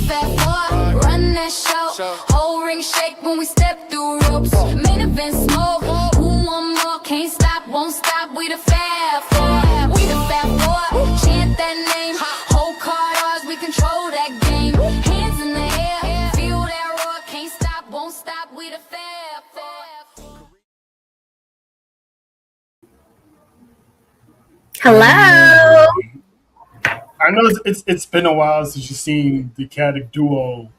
fat four, run that show. Whole ring shake when we step through ropes. Main event smoke. Who want more? Can't stop, won't stop. We the fat four. We the fat four. Chant that name. Whole card ours. We control that game. Hands in the air. Feel that roar. Can't stop, won't stop. We the fat four. Hello. I know it's been a while since you've seen the Caddick duo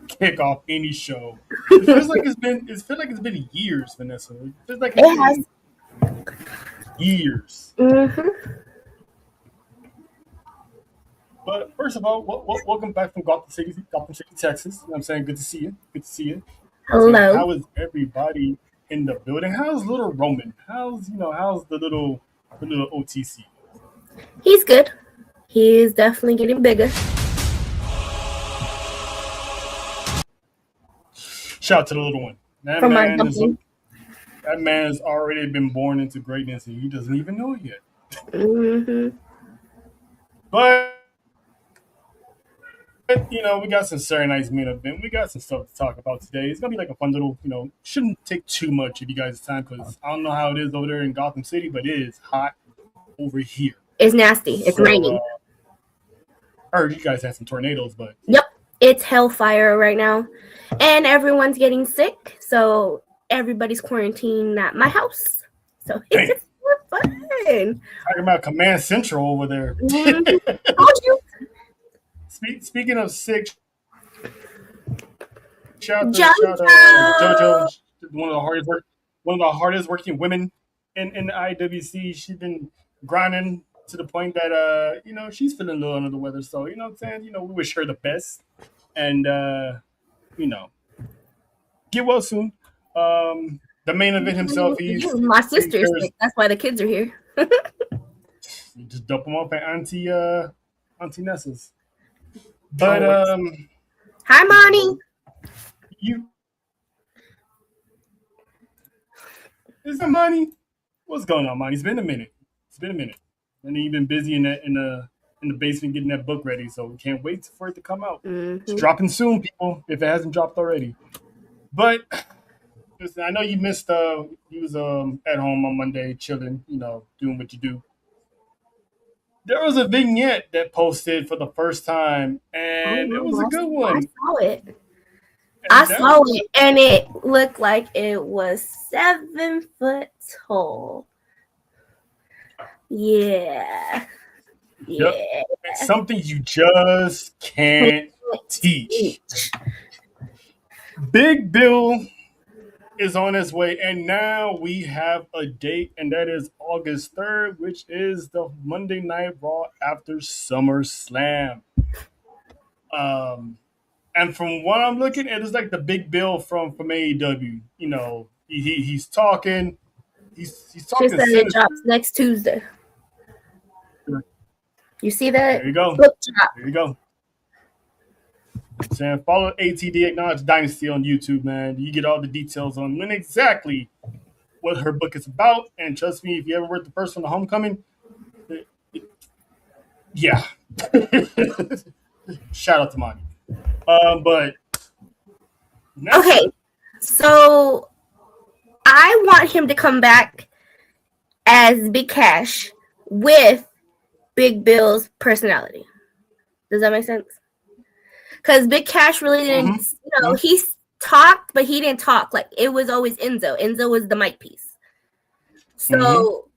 kick off any show. It feels like it's been years, Vanessa. It feels like it's been years. Mm-hmm. But first of all, welcome back from Gotham City, Texas. You know what I'm saying? Good to see you. Hello. How is everybody in the building? How's little Roman? How's the little OTC? He's good. He is definitely getting bigger. Shout out to the little one. That man has already been born into greatness, and he doesn't even know it yet. Mm-hmm. But we got some Saturday night's main event. We got some stuff to talk about today. It's gonna be like a fun little, shouldn't take too much of you guys' time because I don't know how it is over there in Gotham City, but it is hot over here. It's nasty. It's raining. I heard you guys had some tornadoes, but yep, it's hellfire right now, and everyone's getting sick. So everybody's quarantined at my house. So it's fun. Talking about Command Central over there. Mm-hmm. Told you. Speaking of sick, shout out to JoJo, one of the hardest working women in the IWC. She's been grinding to the point that she's feeling a little under the weather. So you know what I'm saying. We wish her the best, and get well soon. The main event himself, my sister's sick. That's why the kids are here. You just dump them off at Auntie Nessa's. But hi, Monty. Is it Monty? What's going on, Monty? It's been a minute. And you've been busy in the basement getting that book ready, so we can't wait for it to come out. Mm-hmm. It's dropping soon, people, if it hasn't dropped already. But listen, I know you missed. You was at home on Monday, chilling, doing what you do. There was a vignette that posted for the first time, and it was a good one. I saw it, and it looked like it was 7 foot tall. Yeah. Yep. It's something you just can't teach. Big Bill is on his way, and now we have a date, and that is August 3rd, which is the Monday Night Raw after SummerSlam. And from what I'm looking at, it's like the Big Bill from AEW. He's talking. He's talking. She said it drops next Tuesday. You see that? There you go. There you go. Saying follow ATD Acknowledge Dynasty on YouTube, man. You get all the details on when exactly what her book is about. And trust me, if you ever read the first one, The Homecoming, yeah. Shout out to Monty. But okay, so I want him to come back as Big Cash with Big Bill's personality. Does that make sense? Because Big Cash really didn't, he talked, but he didn't talk. Like, it was always Enzo. Enzo was the mic piece. So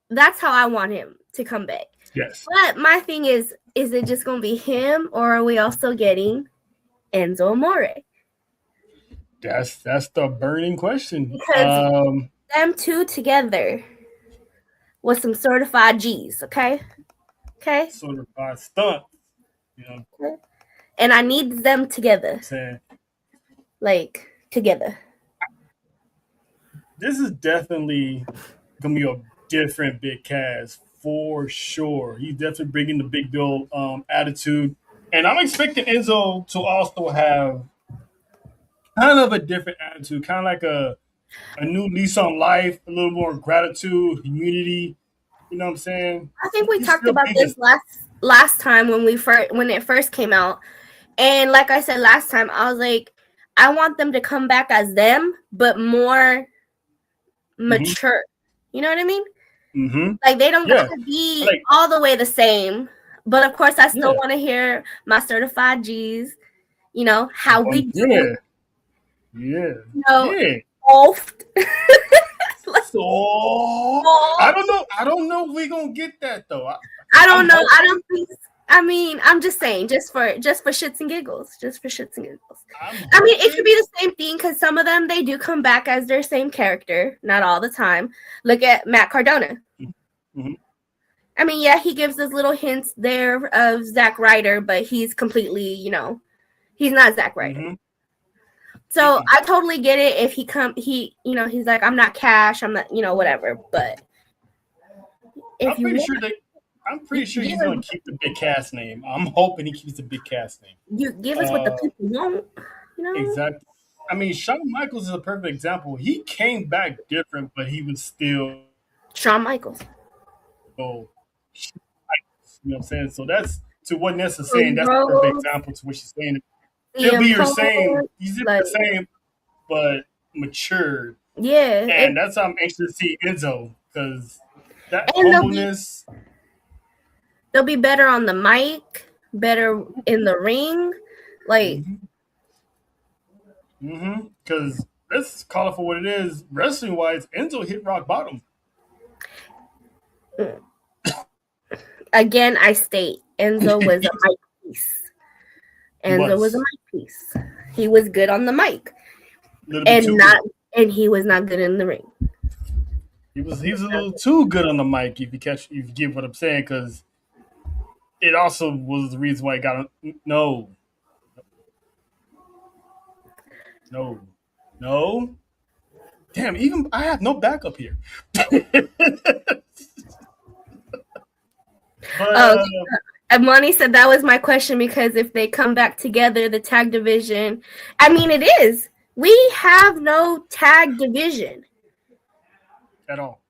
that's how I want him to come back. Yes. But my thing is it just going to be him, or are we also getting Enzo Amore? That's the burning question. Because them two together with some certified G's, okay? Okay? Certified stunt. Okay. And I need them together. Like, together. This is definitely going to be a different Big Cass, for sure. He's definitely bringing the Big Bill attitude. And I'm expecting Enzo to also have kind of a different attitude, kind of like a new lease on life, a little more gratitude, humility. You know what I'm saying? I think we talked about this last time when it first came out. And like I said last time, I was like, I want them to come back as them, but more mature. You know what I mean? Mm-hmm. Like they don't Yeah. gotta be Like, all the way the same. But of course, I still yeah. want to hear my certified G's. You know how we do. Yeah. Yeah. You know, Yeah. oft. So I don't know. I don't know if we're gonna get that though. I don't know. hoping. I don't think. I mean, I'm just saying, just for shits and giggles, just for shits and giggles. I mean, it could be the same thing because some of them they do come back as their same character, not all the time. Look at Matt Cardona. Mm-hmm. I mean, yeah, he gives us little hints there of Zack Ryder, but he's completely, he's not Zack Ryder. Mm-hmm. So I totally get it if he's like, I'm not Cash, I'm not, whatever. But I'm pretty sure he's going to keep the Big Cass name. I'm hoping he keeps the Big Cass name. You give us what the people want, Exactly. I mean, Shawn Michaels is a perfect example. He came back different, but he was still Shawn Michaels. You know what I'm saying? So that's to what Ness is saying. That's the perfect example to what she's saying. He'll be your same. He's the same, but matured. Yeah. And that's how I'm anxious to see Enzo because that humbleness. They'll be better on the mic, better in the ring. Like. Because let's call it for what it is. Wrestling wise, Enzo hit rock bottom. Again, I state Enzo was a mic piece. Enzo was a mic piece. He was good on the mic, and he was not good in the ring. He was a little too good on the mic. If you get what I'm saying, because it also was the reason why he got no. Damn, even I have no backup here. Money said that was my question because if they come back together, the tag division. I mean, it is. We have no tag division at all.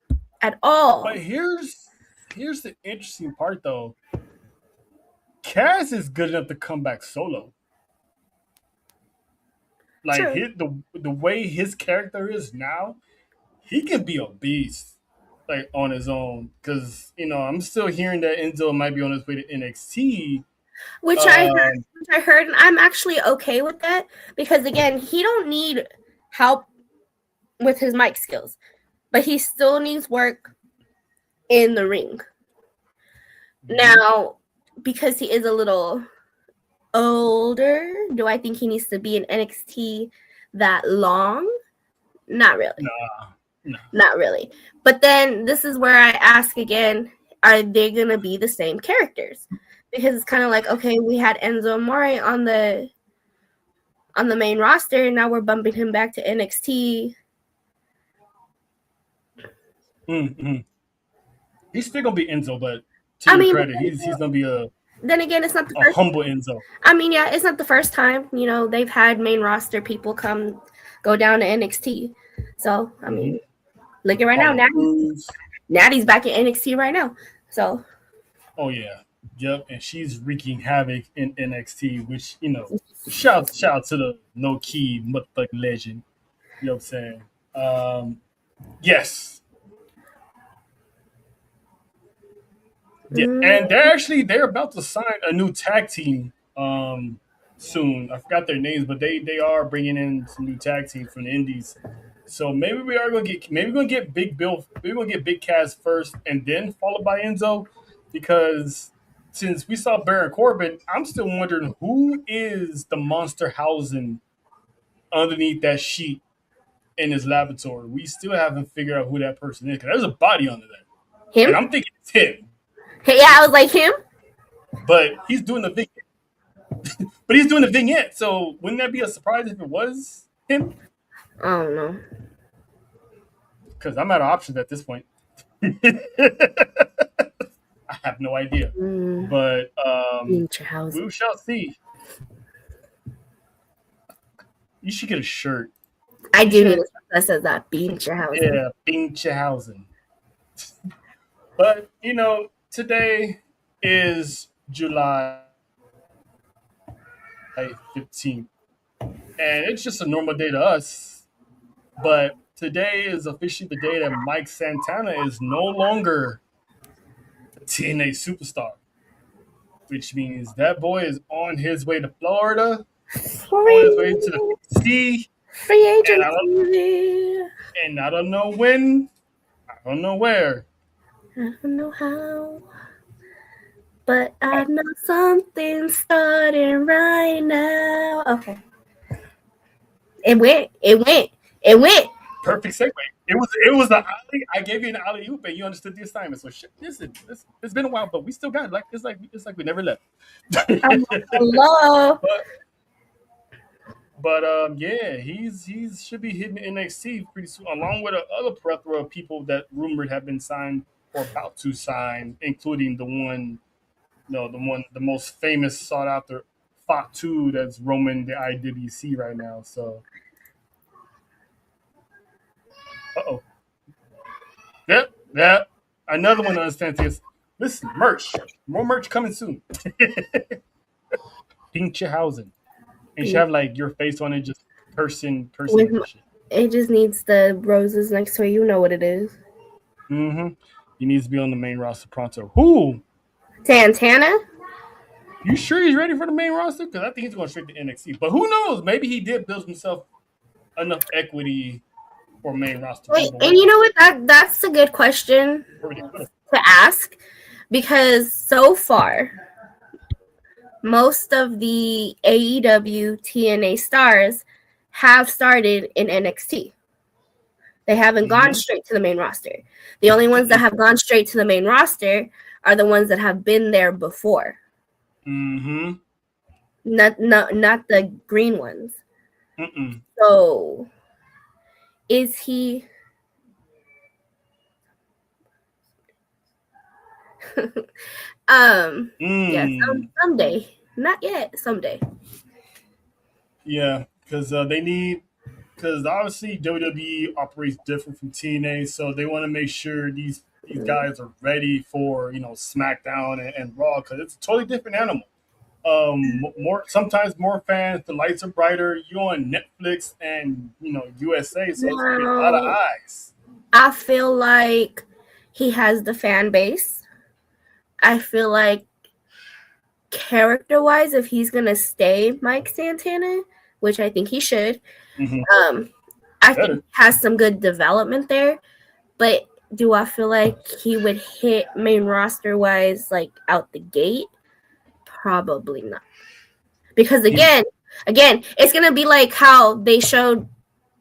But here's the interesting part, though. Cass is good enough to come back solo. Like the way his character is now, he can be a beast. Like on his own, because I'm still hearing that Enzo might be on his way to NXT, which I heard, and I'm actually okay with that because again, he don't need help with his mic skills, but he still needs work in the ring. Mm-hmm. Now, because he is a little older, do I think he needs to be in NXT that long? Not really. No. Not really. But then this is where I ask again, are they going to be the same characters? Because it's kind of like, okay, we had Enzo Amore on the main roster, and now we're bumping him back to NXT. Mm-hmm. He's still going to be Enzo, but to your credit, he's going to be then again, it's not the first humble Enzo. I mean, yeah, it's not the first time. They've had main roster people go down to NXT. So, I mean, look at right now. Natty's back in NXT right now. So. Oh, yeah. Yep. And she's wreaking havoc in NXT, which, shout out to the no-key motherfucking legend. You know what I'm saying? Yes. Yeah. And they're about to sign a new tag team soon. I forgot their names, but they are bringing in some new tag teams from the indies. So maybe we're gonna get Big Bill. Maybe we're gonna get Big Cass first, and then followed by Enzo, because since we saw Baron Corbin, I'm still wondering who is the monster housing underneath that sheet in his laboratory. We still haven't figured out who that person is because there's a body under there. Him? And I'm thinking it's him. Yeah, I was like him. But he's doing the vignette. So wouldn't that be a surprise if it was him? I don't know. Because I'm out of options at this point. I have no idea. But we shall see. You should get a shirt. I do need a shirt that says that. Beacherhausen. Yeah, Beacherhausen. But, today is July 15th. And it's just a normal day to us. But today is officially the day that Mike Santana is no longer a TNA superstar, which means that boy is on his way to Florida, on his way to the sea. Free agent. And I don't know when, I don't know where. I don't know how, but I know something's starting right now. Okay. It went. Perfect segue. It was the alley. I gave you an alley oop, and you understood the assignment. So shit, listen, it's been a while, but we still got it. It's like we never left. Hello. But yeah, he's should be hitting NXT pretty soon, along with other plethora of people that rumored have been signed or about to sign, including the most famous sought after Fatu that's roaming the IWC right now. So, Yep. Another one understands this. Listen, more merch coming soon. Pinchehausen. And you should have like your face on it, just person. It just needs the roses next to it. You know what it is. Mm-hmm. He needs to be on the main roster pronto. Who? Santana? You sure he's ready for the main roster? Because I think he's going straight to NXT. But who knows? Maybe he did build himself enough equity for main roster. Wait, and you know what? That's a good question to ask, because so far, most of the AEW TNA stars have started in NXT. They haven't gone straight to the main roster. The only ones that have gone straight to the main roster are the ones that have been there before. Mm-hmm. Not the green ones. Mm-mm. So, is he? Yeah, someday. Not yet. Someday. Yeah, because because obviously WWE operates different from TNA, so they want to make sure these guys are ready for SmackDown and Raw, because it's a totally different animal. Sometimes more fans, the lights are brighter. You're on Netflix and USA, so it's gonna be a lot of eyes. I feel like he has the fan base. I feel like character-wise, if he's gonna stay Mike Santana, which I think he should, I think he has some good development there. But do I feel like he would hit main roster-wise like out the gate? Probably not. Because again, it's gonna be like how they showed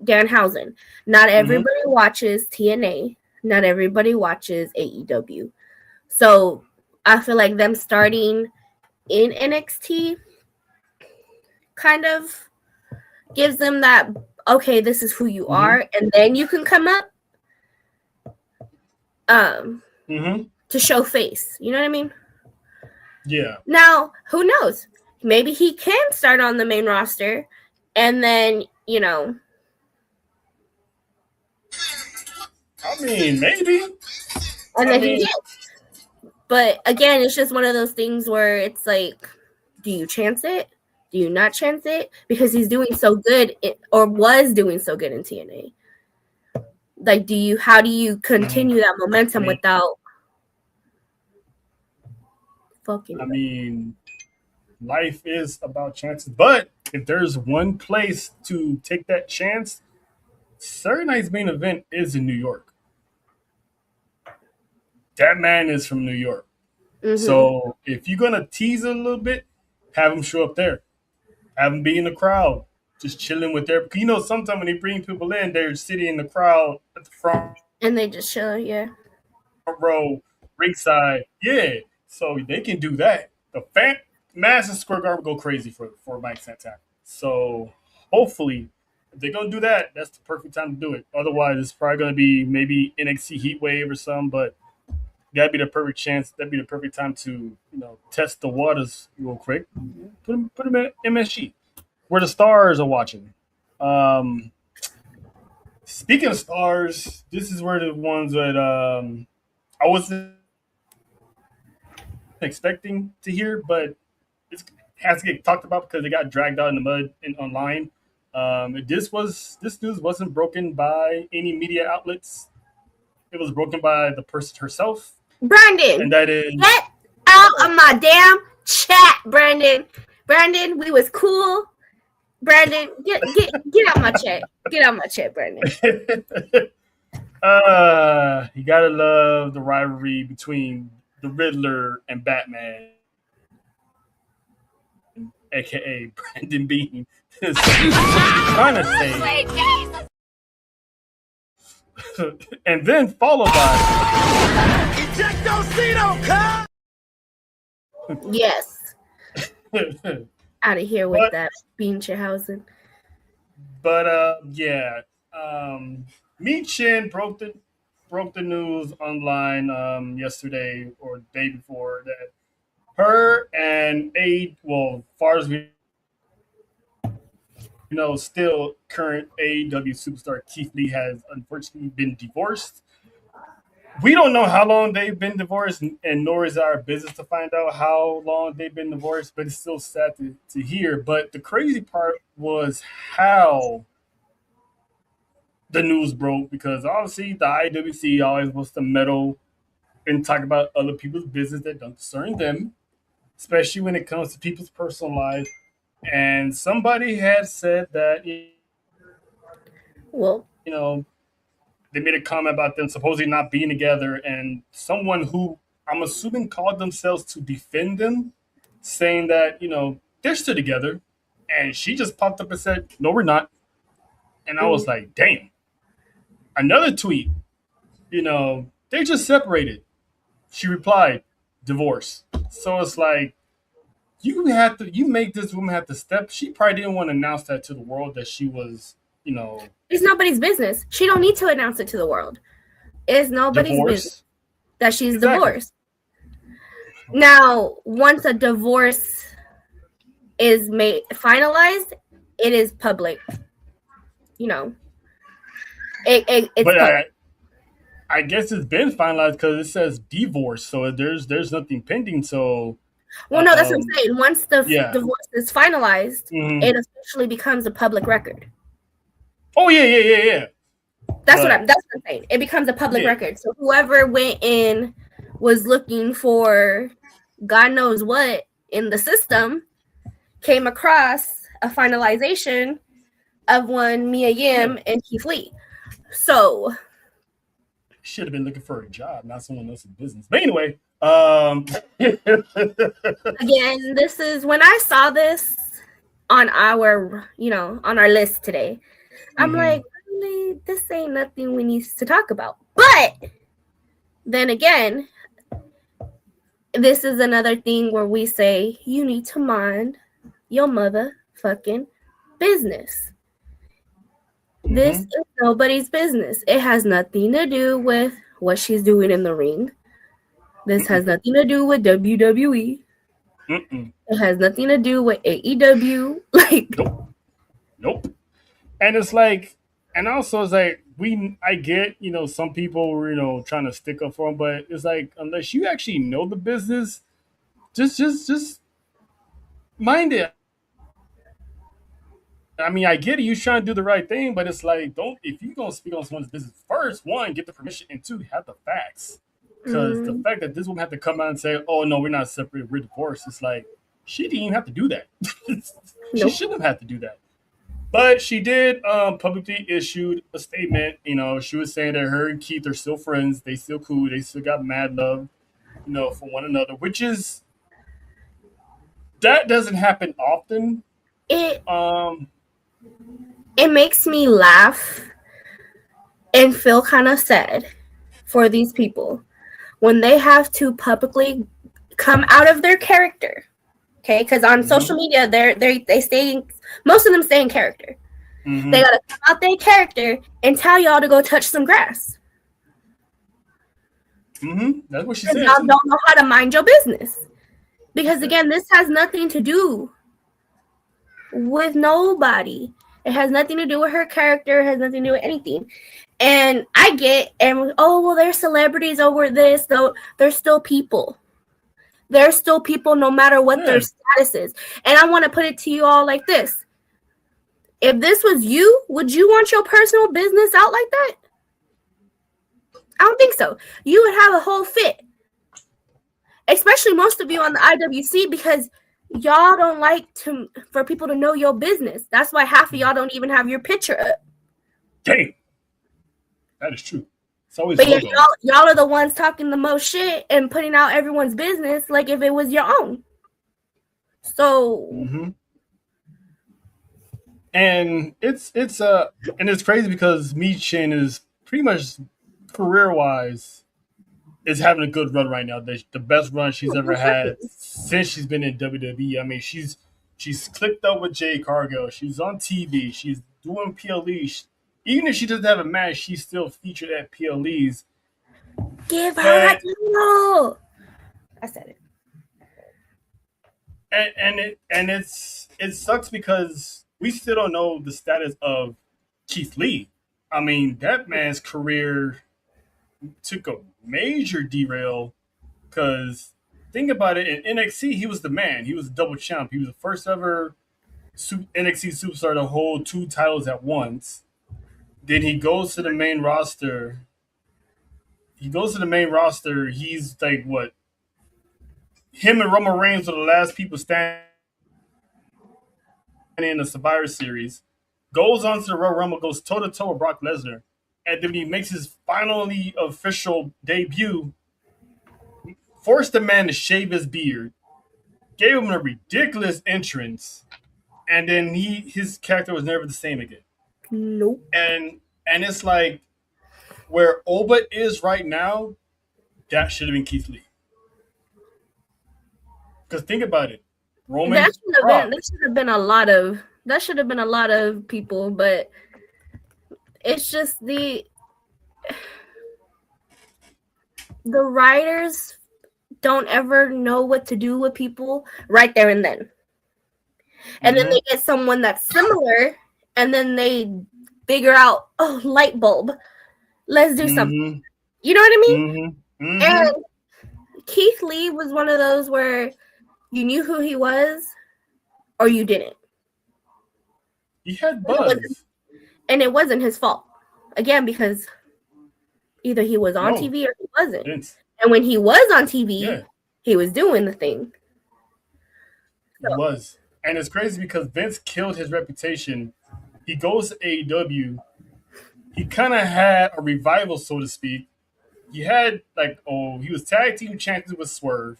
Danhausen. Not everybody watches TNA. Not everybody watches AEW. So I feel like them starting in NXT kind of gives them that, okay, this is who you are, and then you can come up to show face. You know what I mean? Yeah. Now, who knows? Maybe he can start on the main roster, and then, I mean, maybe. And then he gets. But again, it's just one of those things where it's like, do you chance it? Do you not chance it? Because he's doing so good, or was doing so good in TNA. Like, how do you continue that momentum without fucking? I mean, life is about chances. But if there's one place to take that chance, Saturday night's main event is in New York. That man is from New York. So if you're going to tease it a little bit, have him show up there. Have him be in the crowd, just chilling with their... Sometimes when they bring people in, they're sitting in the crowd at the front. And they just chill, yeah. Front row, ringside. Yeah. So they can do that. The Madison Square Garden will go crazy for Mike Santana. So hopefully, if they're going to do that, that's the perfect time to do it. Otherwise, it's probably going to be maybe NXT Heat Wave or something, but that'd be the perfect chance. That'd be the perfect time to, test the waters real quick. Put him at MSG, where the stars are watching. Speaking of stars, this is where the ones that I wasn't expecting to hear, but has to get talked about because they got dragged out in the mud online. This news wasn't broken by any media outlets. It was broken by the person herself. Brandon, and that is get out of my damn chat, Brandon. Brandon, we was cool. Brandon, get out my chat. Get out my chat, Brandon. You gotta love the rivalry between the Riddler and Batman, aka Brandon Bean. Trying to say, and then followed by yes. Out of here with that Beanchehausen. But yeah, Mi Chin broke the news online yesterday or the day before that her and far as we still current AEW superstar Keith Lee has unfortunately been divorced. We don't know how long they've been divorced, and nor is our business to find out how long they've been divorced, but it's still sad to hear. But the crazy part was how the news broke, because obviously the IWC always wants to meddle and talk about other people's business that don't concern them, especially when it comes to people's personal life. And somebody had said that, they made a comment about them supposedly not being together, and someone who I'm assuming called themselves to defend them, saying that, they're still together. And she just popped up and said, no, we're not. And I was like, damn. Another tweet, they just separated. She replied, divorce. So it's like, you make this woman have to step. She probably didn't want to announce that to the world that she was, It's nobody's business. She don't need to announce it to the world. It's nobody's business that she's divorced. Now, once a divorce is finalized, it is public. It's public. I guess it's been finalized because it says divorce, so there's nothing pending. So, no, that's what I'm saying. Once the divorce is finalized, it officially becomes a public record. Oh yeah. That's what I'm saying. It becomes a public record. So whoever went in was looking for God knows what in the system came across a finalization of one Mia Yim and Keith Lee. So should have been looking for a job, not someone else's business. But anyway, again, this is when I saw this on our list today. I'm like, really, this ain't nothing we need to talk about. But then again, this is another thing where we say you need to mind your motherfucking business. This is nobody's business. It has nothing to do with what she's doing in the ring. This has nothing to do with WWE. It has nothing to do with AEW. Nope. And it's like, and also it's like, I get, some people were, trying to stick up for them, but it's like, unless you actually know the business, just mind it. I mean, I get it. You're trying to do the right thing, but it's like, if you're going to speak on someone's business, first, one, get the permission, and two, have the facts. Because the fact that this woman had to come out and say, oh, no, we're not separated, we're divorced, it's like, she didn't even have to do that. She shouldn't have had to do that. But she did publicly issued a statement. She was saying that her and Keith are still friends. They still cool. They still got mad love, for one another, which is, that doesn't happen often. It makes me laugh and feel kind of sad for these people when they have to publicly come out of their character. Okay, because on social media, they stay, most of them stay in character. They gotta come out their character and tell y'all to go touch some grass. That's what she said. Y'all don't know how to mind your business. Because again, this has nothing to do with nobody. It has nothing to do with her character. It has nothing to do with anything. And I get, they're celebrities over this, though. They're still people. They're still people no matter what their status statuses. And I want to put it to you all like this. If this was you, would you want your personal business out like that? I don't think so. You would have a whole fit. Especially most of you on the IWC, because y'all don't like for people to know your business. That's why half of y'all don't even have your picture up. Dang. That is true. It's always but yeah, y'all are the ones talking the most shit and putting out everyone's business like if it was your own. So and it's crazy because Michin is pretty much career-wise is having a good run right now. The best run she's ever had since she's been in WWE. I mean, she's clicked up with Jade Cargill. She's on TV. She's doing PLEs. Even if she doesn't have a match, she's still featured at PLEs. Give her a title. I said it. And it sucks because we still don't know the status of Keith Lee. I mean, that man's career took a major derail because think about it, in NXT he was the man. He was a double champ. He was the first ever NXT superstar to hold 2 titles at once. Then he goes to the main roster. He's like what? Him and Roman Reigns were the last people standing in the Survivor Series. Goes on to the Royal Rumble, goes toe to toe with Brock Lesnar. And then he makes his finally official debut, forced the man to shave his beard, gave him a ridiculous entrance, and then his character was never the same again. Nope. And it's like where Oba is right now, that should have been Keith Lee. Because think about it, Roman. That should have been a lot of people, but it's just the writers don't ever know what to do with people right there and then. And then they get someone that's similar, and then they figure out, oh, light bulb, let's do something. You know what I mean? And Keith Lee was one of those where you knew who he was or you didn't. He had buzz. And it wasn't his fault. Again, because either he was on TV or he wasn't. And when he was on TV, he was doing the thing. So. He was. And it's crazy because Vince killed his reputation. He goes to AEW. He kind of had a revival, so to speak. He had, he was tag team champion with Swerve.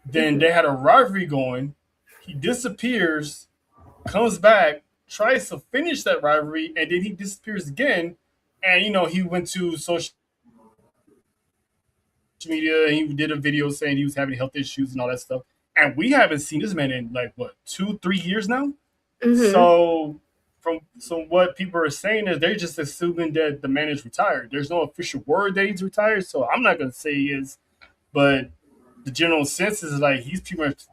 Then they had a rivalry going. He disappears, comes back, tries to finish that rivalry, and then he disappears again. And, he went to social media, and he did a video saying he was having health issues and all that stuff. And we haven't seen this man in, 2-3 years now? So, from what people are saying is they're just assuming that the man is retired. There's no official word that he's retired, so I'm not going to say he is. But the general sense is, he's pretty much,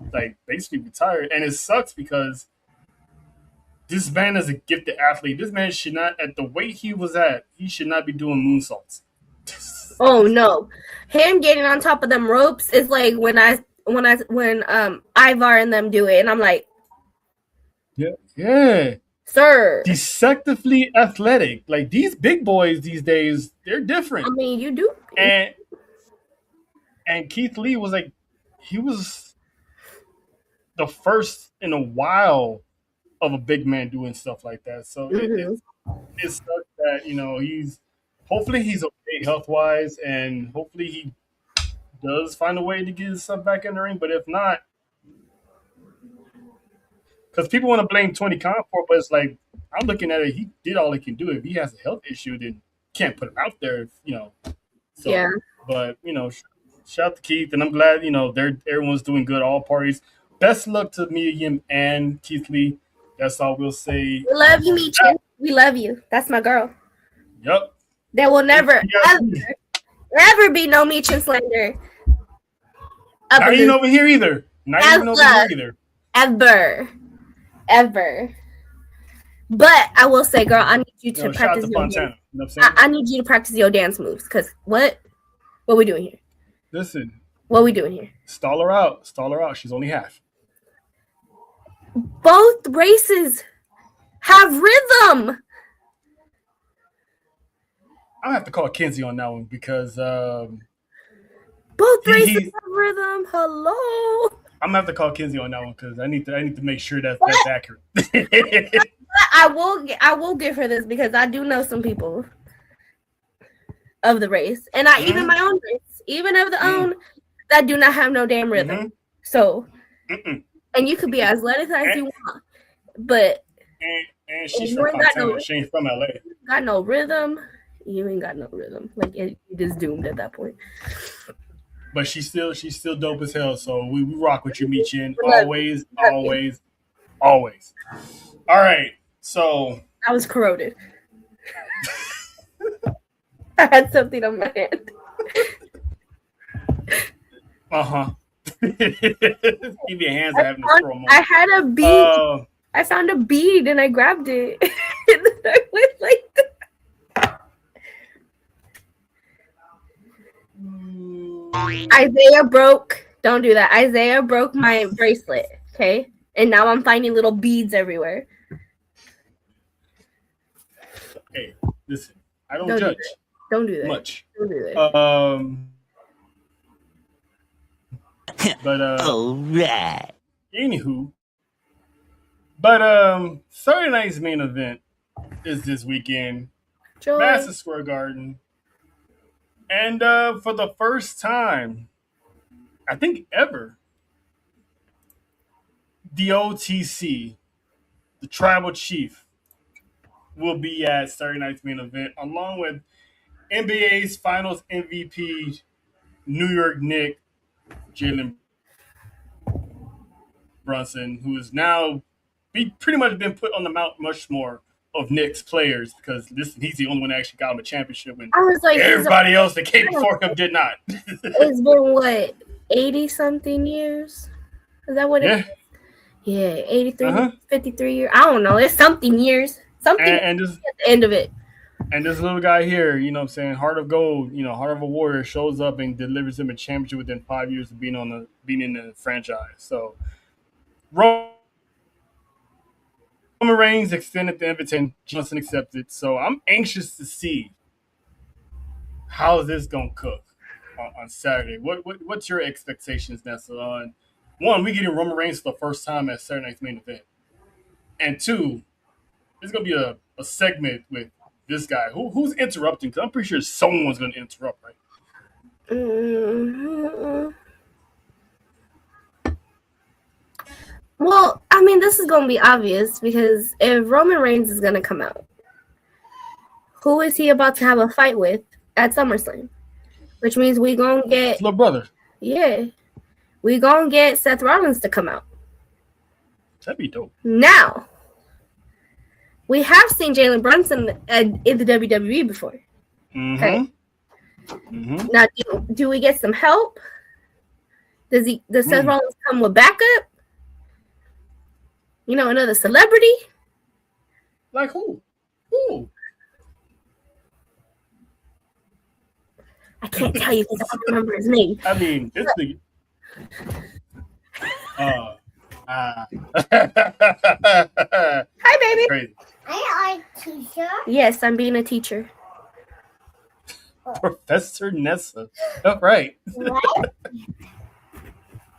basically retired. And it sucks because this man is a gifted athlete. This man should not, at the weight he was at, he should not be doing moonsaults. Oh no, him getting on top of them ropes is like when Ivar and them do it, and I'm like, yeah, sir, deceptively athletic. Like these big boys these days, they're different. I mean, you do. And Keith Lee was he was the first in a while of a big man doing stuff like that. So it sucks that hopefully he's okay health wise, and hopefully he does find a way to get his stuff back in the ring. But if not, because people want to blame Tony Khan for it, but it's like I'm looking at it. He did all he can do. If he has a health issue, then can't put him out there. So, yeah. But shout out to Keith, and I'm glad everyone's doing good. All parties. Best luck to Miriam and Keith Lee. That's all we'll say. We love you, Michin. We love you. That's my girl. Yep. There will never, ever be no Michin slander. Not even over here either. Not even over here either. Ever. But I will say, girl, I need you to practice your dance. I need you to practice your dance moves. Because what are we doing here? Listen. What are we doing here? Stall her out. She's only half. both races have rhythm. I'll have to call Kenzie on that one because Both races have rhythm. Hello. I'm gonna have to call Kenzie on that one because I need to make sure that's accurate. I will give her this because I do know some people of the race, and even my own race, even of the own that do not have no damn rhythm. So, and you could be as lettuce as you want, but and she's from Montana. She ain't from LA. Got no rhythm. You ain't got no rhythm. Like you just doomed at that point. But she's still dope as hell. So we rock with you, Michin. Always. All right. So I was corroded. I had something on my hand. Keep your hands having to throw them. I had a bead. I found a bead and I grabbed it. And then I went like that. Isaiah broke. Don't do that. Isaiah broke my bracelet. Okay, and now I'm finding little beads everywhere. Hey, listen. I don't judge. Don't do that. Much. Don't do that. But all right. Anywho, but Saturday night's main event is this weekend, Madison Square Garden, and for the first time, I think ever, the OTC, the Tribal Chief, will be at Saturday night's main event, along with NBA's Finals MVP, New York Knicks, Jalen Brunson, who is now pretty much been put on the Mount Rushmore of Knicks players because listen, he's the only one that actually got him a championship when everybody else that came before him did not. It's been what, 80-something years? Is that what it is? Yeah, 83, 53 years. I don't know. It's something years. Something and at the end of it. And this little guy here, you know what I'm saying, heart of gold, heart of a warrior, shows up and delivers him a championship within 5 years of being in the franchise. So Roman Reigns extended the invitation, Johnson accepted. So I'm anxious to see how this gonna cook on Saturday. What's your expectations, Nessa? On one, we getting Roman Reigns for the first time at Saturday night's main event, and two, there's gonna be a segment with this guy who's interrupting because I'm pretty sure someone's gonna interrupt, right? Well, I mean, this is going to be obvious because if Roman Reigns is going to come out, who is he about to have a fight with at SummerSlam? Which means we going to get... His little brother. Yeah. We going to get Seth Rollins to come out. That'd be dope. Now, we have seen Jalen Brunson in the WWE before. Okay. Now, do we get some help? Does Seth Rollins come with backup? Another celebrity? Like who? I can't tell you because I don't remember his name. I mean, it's the... Hi, baby. Crazy. Are you a teacher? Yes, I'm being a teacher. Professor Nessa. Oh, right.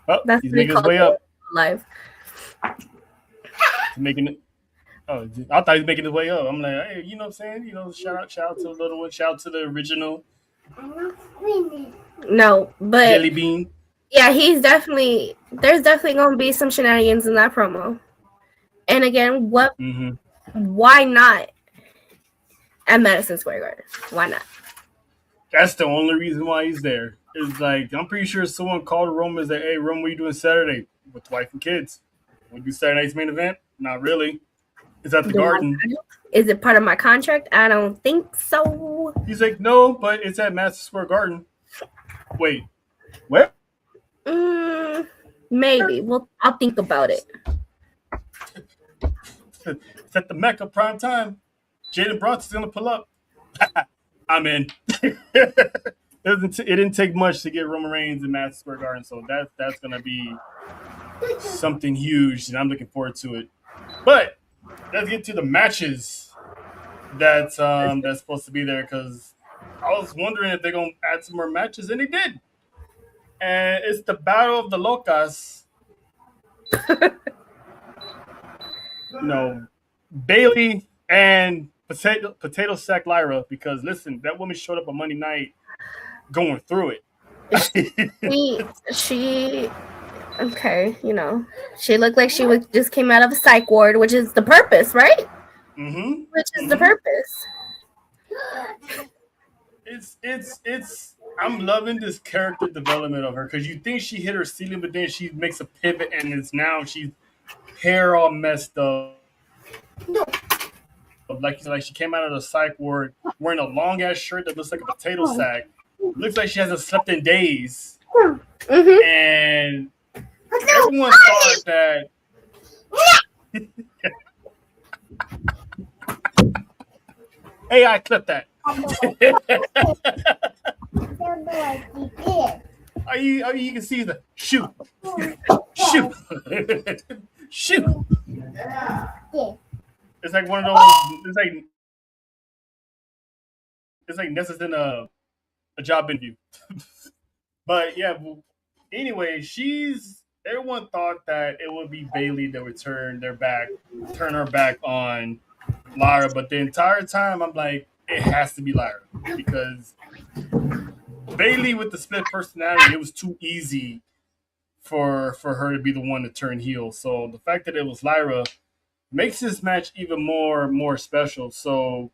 What? He's making his way up. Live. He's making it. Oh, I thought he was making his way up. I'm like, hey, you know what I'm saying? Shout out to the little one. Shout out to the original. No, but Jelly Bean. Yeah, there's definitely going to be some shenanigans in that promo. And again, why not at Madison Square Garden? Why not? That's the only reason why he's there. It's like, I'm pretty sure someone called Roman and said, hey, Roman, what are you doing Saturday? With wife and kids. Want to do Saturday night's main event? Not really. It's at the Garden. Is it part of my contract? I don't think so. He's like, no, but it's at Madison Square Garden. Wait, where? Maybe. I'll think about it. It's at the Mecca prime time. Jalen Brunson's going to pull up. I'm in. It didn't take much to get Roman Reigns in Madison Square Garden, so that's going to be something huge, and I'm looking forward to it. But let's get to the matches that's supposed to be there, because I was wondering if they're gonna add some more matches, and they did. And it's the Battle of the Locas. Bailey and Potato Sack Lyra, because listen, that woman showed up on Monday night going through it. she okay, she looked like she just came out of a psych ward, which is the purpose, right? Mm-hmm. Which is the purpose. It's I'm loving this character development of her, because you think she hit her ceiling, but then she makes a pivot, and it's now she's hair all messed up. Like she came out of the psych ward wearing a long ass shirt that looks like a potato sack. Looks like she hasn't slept in days. Mm-hmm. And everyone thought that. Hey, I clipped that. You can see the shoot. Shoot. It's like one of those. It's like Nessa's in a job interview. But yeah. Anyway, everyone thought that it would be Bailey that would turn her back on Lyra, but the entire time I'm like, it has to be Lyra, because Bailey with the split personality, it was too easy for her to be the one to turn heel. So the fact that it was Lyra makes this match even more special. So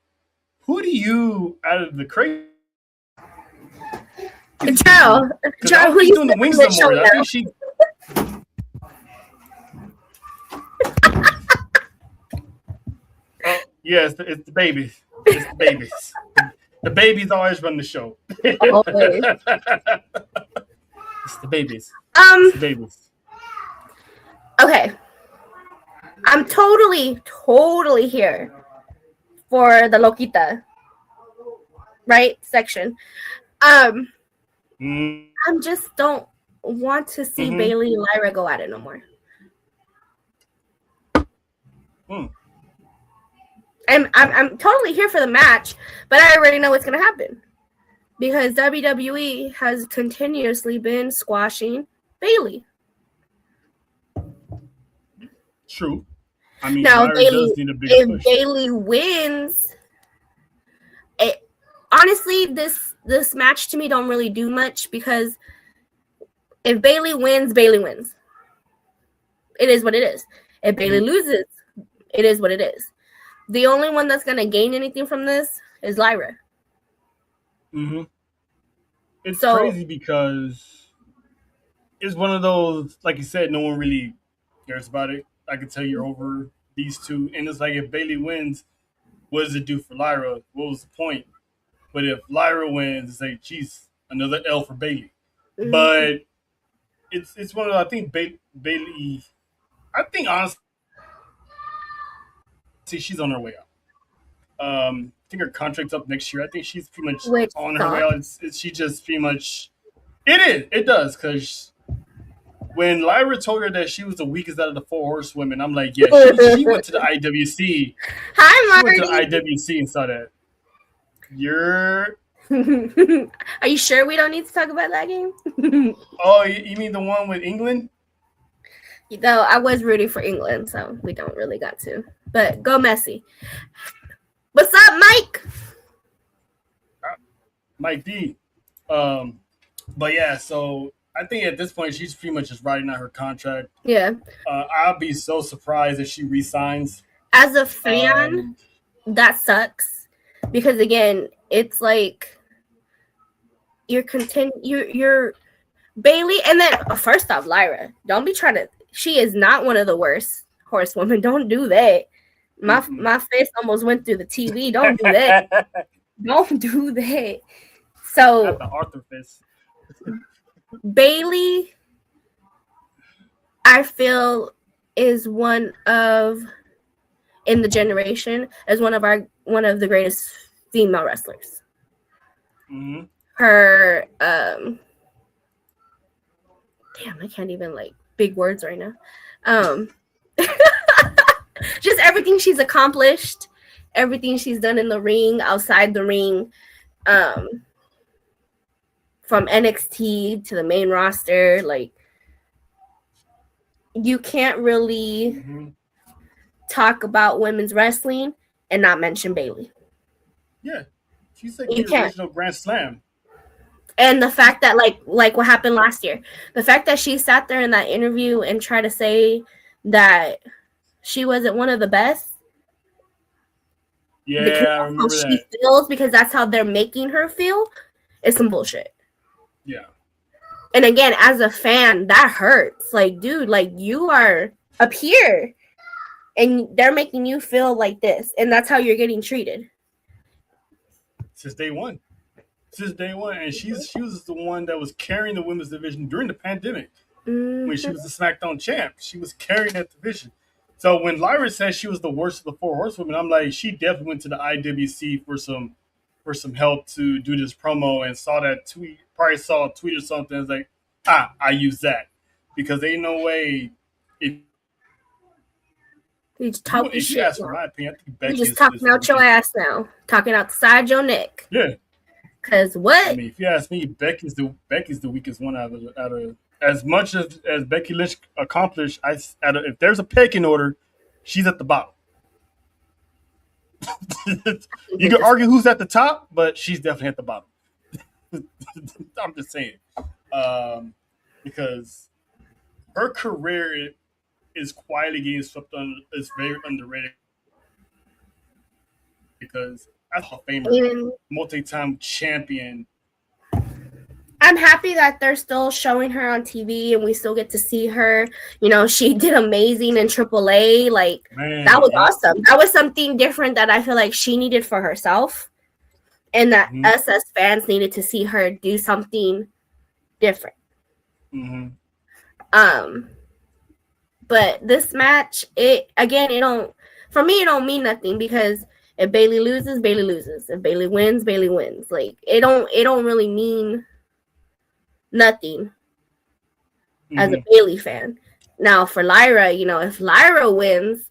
who do you, out of the crazy? Joe, who you doing the wings no more? I think she. Yes, it's the babies. It's the babies. The babies always run the show. Always. It's the babies. It's the babies. Okay. I'm totally here for the Loquita, right, section. I just don't want to see Bailey and Lyra go at it no more. And I'm totally here for the match, but I already know what's going to happen, because WWE has continuously been squashing Bailey. True. I mean, now, Lyra does need a bigger if push. Bailey wins, honestly, this match to me don't really do much, because if Bailey wins, Bailey wins. It is what it is. If Bailey loses, it is what it is. The only one that's going to gain anything from this is Lyra. Mm-hmm. It's crazy, because it's one of those, like you said, no one really cares about it. I can tell you're over these two. And it's like, if Bailey wins, what does it do for Lyra? What was the point? But if Lyra wins, it's like, geez, another L for Bailey. Mm-hmm. But it's one of those, I think Bailey, honestly, she's on her way out. I think her contract's up next year. I think she's pretty much on her way out. She just pretty much... It does, because when Lyra told her that she was the weakest out of the 4 horsewomen, I'm like, yeah, she went to the IWC. Hi, Marty. She went to the IWC and saw that. Are you sure we don't need to talk about that game? Oh, you mean the one with England? Though I was rooting for England, so we don't really got to. But go Messi. What's up, Mike? Mike D. But yeah, so I think at this point she's pretty much just riding out her contract. Yeah. I'll be so surprised if she resigns. As a fan, that sucks, because again, it's like you're Bailey, and then first off, Lyra, don't be trying to. She is not one of the worst horsewomen. Don't do that. My face almost went through the TV. Don't do that. Don't do that. So not the Arthur fist. Bailey, I feel, is one of, in the generation, as one of the greatest female wrestlers. Her damn, I can't even big words right now. Just everything she's accomplished, everything she's done in the ring, outside the ring, from NXT to the main roster. Like, you can't really talk about women's wrestling and not mention Bayley. Yeah, she's like the original Grand Slam. And the fact that, like what happened last year, the fact that she sat there in that interview and tried to say that she wasn't one of the best. Yeah, I remember that. She feels because that's how they're making her feel. It's some bullshit. Yeah. And again, as a fan, that hurts. Like, dude, like, you are up here and they're making you feel like this, and that's how you're getting treated. Since day one. And she was the one that was carrying the women's division during the pandemic. When she was the SmackDown champ. She was carrying that division. So when Lyra said she was the worst of the 4 horsewomen, I'm like, she definitely went to the IWC for some help to do this promo and saw that tweet, probably saw a tweet or something. It's like, I use that. Because ain't no way if you ask for my opinion, I think Becky you just talking out your ass now. Talking outside your neck. Yeah. Cause what? I mean, if you ask me, Becky's the weakest one out of as much as Becky Lynch accomplished. If there's a pecking order, she's at the bottom. You can argue who's at the top, but she's definitely at the bottom. I'm just saying, because her career is quietly getting swept on. It's very underrated because as a Hall of Famer, multi-time champion. I'm happy that they're still showing her on TV and we still get to see her. You know, she did amazing in AAA. Like, that was awesome. That was something different that I feel like she needed for herself, and that us as fans needed to see her do something different. But this match, it don't mean nothing, because if Bayley loses, Bayley loses. If Bayley wins, Bayley wins. Like, it don't really mean nothing as a Bayley fan. Now for Lyra, you know, if Lyra wins,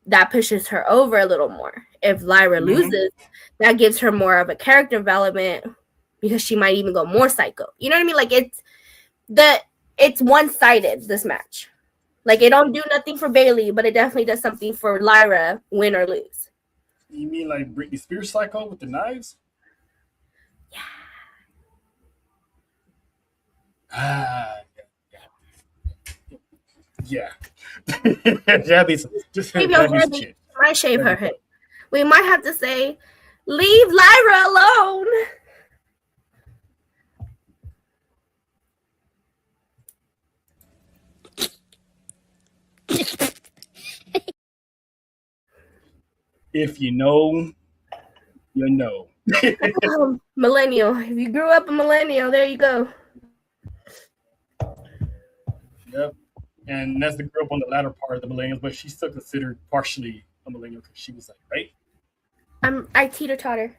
that pushes her over a little more. If Lyra loses, that gives her more of a character development, because she might even go more psycho. You know what I mean? Like, it's one-sided, this match. Like, it don't do nothing for Bayley, but it definitely does something for Lyra, win or lose. You mean like Britney Spears psycho with the knives? Yeah. Just might shave her head. We might have to say, leave Lyra alone. If you know, you know. Millennial. If you grew up a millennial, there you go. Yep. And that's the grew up on the latter part of the millennials, but she's still considered partially a millennial because she was like, right? I teeter-totter.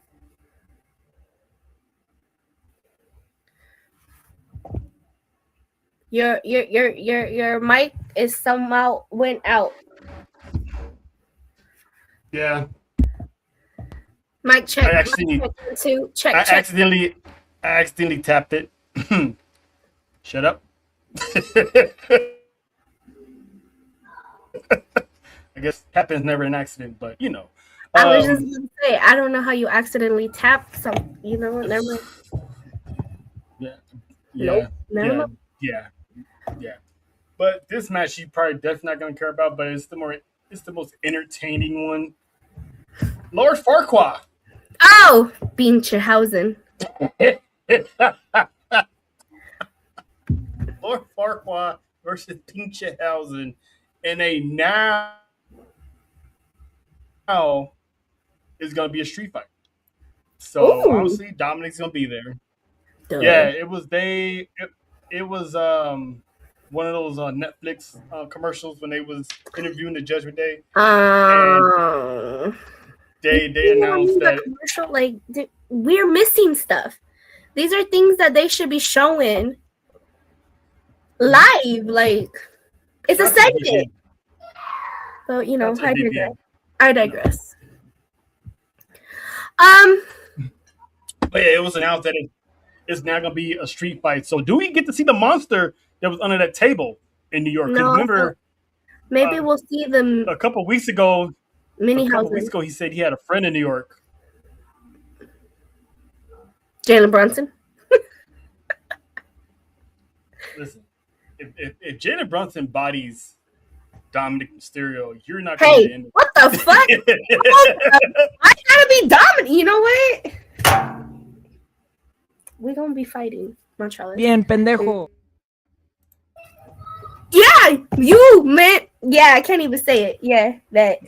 Your mic is somehow went out. Yeah. Mic check. I accidentally tapped it. Shut up. I guess happens never an accident, but you know. I was just gonna say, I don't know how you accidentally tapped some. You know, never. Yeah. But this match, you probably definitely not gonna care about. But it's the most entertaining one. Lord Farquaad. Oh, Beanchenhausen. Lord Farquaad versus Beanchenhausen in a now is going to be a street fight. So obviously Dominic's going to be there. Duh. Yeah, it was one of those Netflix commercials when they was interviewing the Judgment Day. And they announced that commercial, like, we're missing stuff. These are things that they should be showing live. Like, it's a That's a segment. So, you know, That's a VPN. I digress. But yeah, it was announced that it's now going to be a street fight. So do we get to see the monster that was under that table in New York? Because No, remember, maybe we'll see them a couple weeks ago, mini houses. he said he had a friend in New York. Jalen Brunson. Listen, if Jalen Brunson bodies Dominic Mysterio, you're not going to Hey, end it. what the fuck? I gotta be dominant. You know what? We're gonna be fighting, Montreal. Bien, pendejo. Yeah, you man. Yeah, I can't even say it. Yeah, that.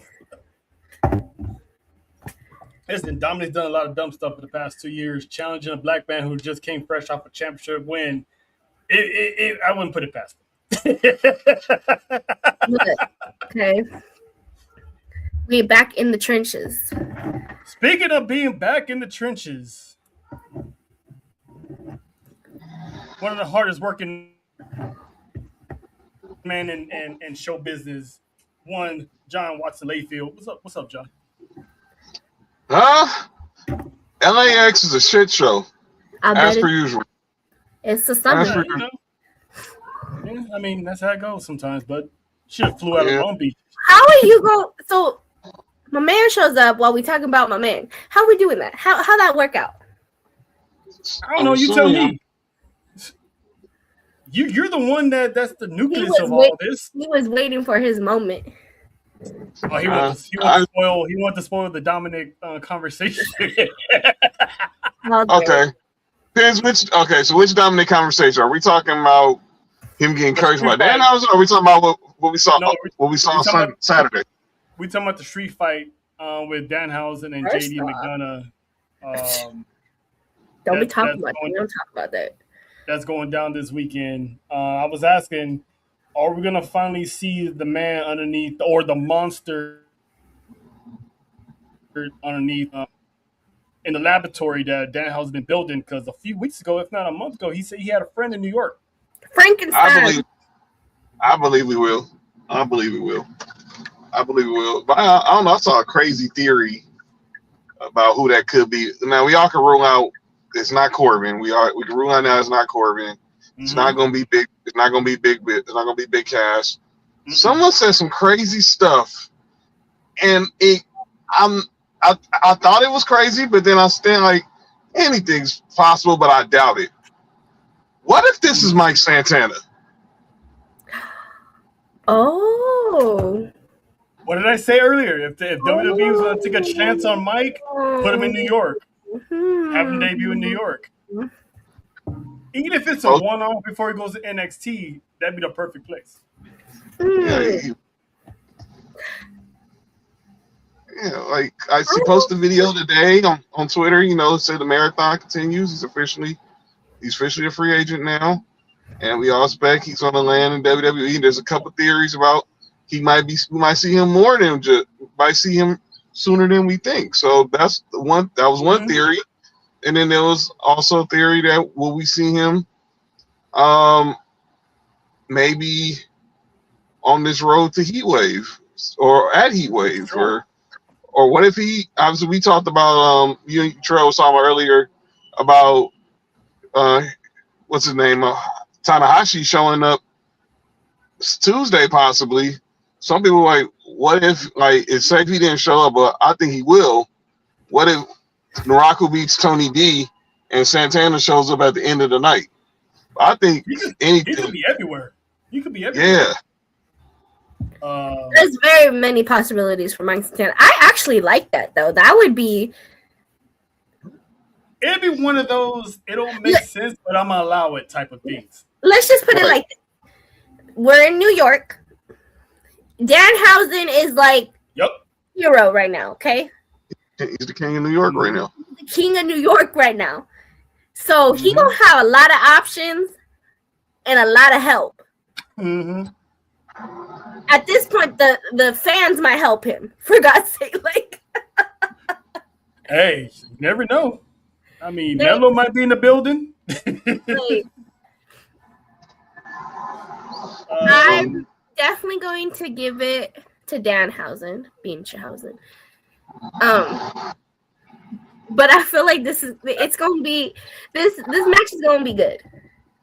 Listen, Dominic's done a lot of dumb stuff in the past 2 years, challenging a black man who just came fresh off a championship win. I wouldn't put it past him. Okay. We're back in the trenches. Speaking of being back in the trenches, one of the hardest working men in show business, one John Watson Layfield. What's up, John? LAX is a shit show, as per usual. It's a summer. As per- You know? Yeah, I mean that's how it goes sometimes. But should have flew out of Long Beach. How are you going? So my man shows up while we talking about my man. How we doing that? How that work out? I don't know. You tell me. You're the one that's the nucleus of all this. He was waiting for his moment. Oh, he wanted to spoil the Dominic conversation. Okay. Depends which. Okay, so which Dominic conversation are we talking about? Him getting cursed by Danhausen, or are we talking about what we saw? No, what we saw Saturday? We talking about the street fight with Danhausen and First JD off, McDonough. Don't be talking about that. We don't talk about that. That's going down this weekend. I was asking, are we gonna finally see the man underneath or the monster underneath in the laboratory that Danhausen been building? Because a few weeks ago, if not a month ago, he said he had a friend in New York. Frankenstein. I believe we will. I believe we will. But I don't know. I saw a crazy theory about who that could be. Now we all can rule out it's not Corbin. We can rule out now it's not Corbin. It's not going to be big. It's not going to be big. It's not going to be big cash. Someone said some crazy stuff, and I thought it was crazy, but then I stand like anything's possible, but I doubt it. What if this is Mike Santana? Oh. What did I say earlier? If WWE was going to take a chance on Mike, put him in New York. Have him debut in New York. Even if it's a one-off before he goes to NXT, that'd be the perfect place. Yeah, like I posted a video today on Twitter. You know, said the marathon continues. He's officially a free agent now, and we all expect he's going to land in WWE. There's a couple theories about we might see him more than might see him sooner than we think. So that's the one. That was one theory, and then there was also a theory that will we see him, maybe on this road to Heat Wave or at Heat Wave, sure. or what if he? Obviously, we talked about you and Trell was talking about earlier about what's his name, Tanahashi showing up Tuesday possibly. Some people are like, what if it's safe he didn't show up, but I think he will. What if Naraku beats Tony D and Santana shows up at the end of the night? I think He could be everywhere. Yeah. There's very many possibilities for Mike Santana. I actually like that though. That would be. It'd be one of those. It don't make sense, but I'm gonna allow it type of things. Let's just put it like this. We're in New York. Danhausen is like hero right now. Okay, He's the king of New York right now. the king of New York right now. So he gonna have a lot of options and a lot of help. At this point, the fans might help him. For God's sake, Hey, you never know. I mean, Nello might be in the building. I'm definitely going to give it to Danhausen, Binchhausen. But I feel like this match is gonna be good.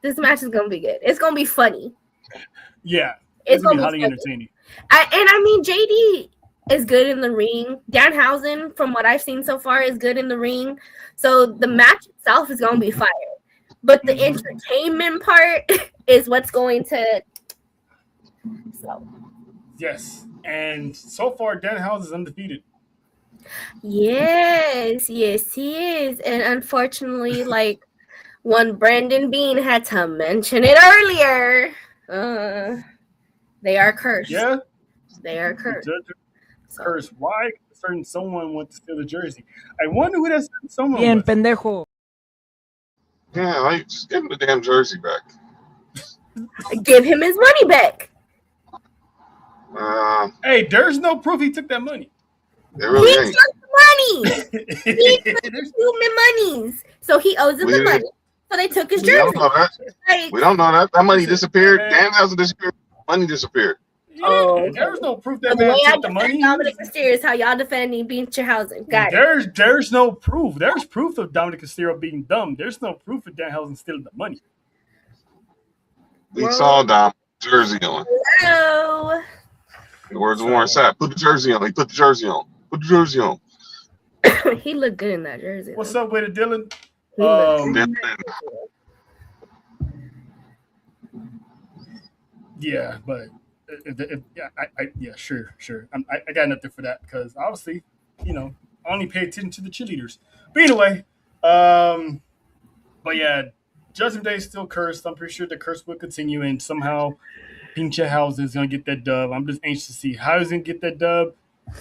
This match is gonna be good. It's gonna be funny. Yeah, It's gonna be gonna be highly funny. entertaining. JD is good in the ring. Danhausen, from what I've seen so far, is good in the ring. So the match itself is gonna be fire. But the entertainment part is what's going to. So. Yes, and so far Danhausen is undefeated. Yes, he is. And unfortunately, like when Brandon Bean had to mention it earlier, they are cursed. Yeah, They are cursed. Cursed. Why? Certain someone went to steal the jersey. I wonder who that certain someone Bien, was. pendejo. Yeah, like, just give him the damn jersey back. Give him his money back. Hey, there's no proof he took that money. There really He ain't. took the money. He took human monies. So he owes them the money. So they took his We don't jersey. know that. Like, We don't know that. That money disappeared. Man. Danhausen disappeared. Money disappeared. Yeah, Oh, there's no proof that the man way I took the defend money. Dominic Mysterio is how y'all defending Binchhausen. Got it. There's no proof. There's proof of Dominic Mysterio being dumb. There's no proof of Danhausen stealing the money. We saw Dom jersey on. Hello. Where's Warren Sapp? Put the jersey on. He put the jersey on. Put the jersey on. He looked good in that jersey. What's up with it, Dylan? He looked Then- Yeah, but sure. I got nothing for that because obviously, I only pay attention to the cheerleaders. But anyway, but yeah, Judgment Day is still cursed. I'm pretty sure the curse will continue, and somehow Binchhausen is gonna get that dub. I'm just anxious to see how he's gonna get that dub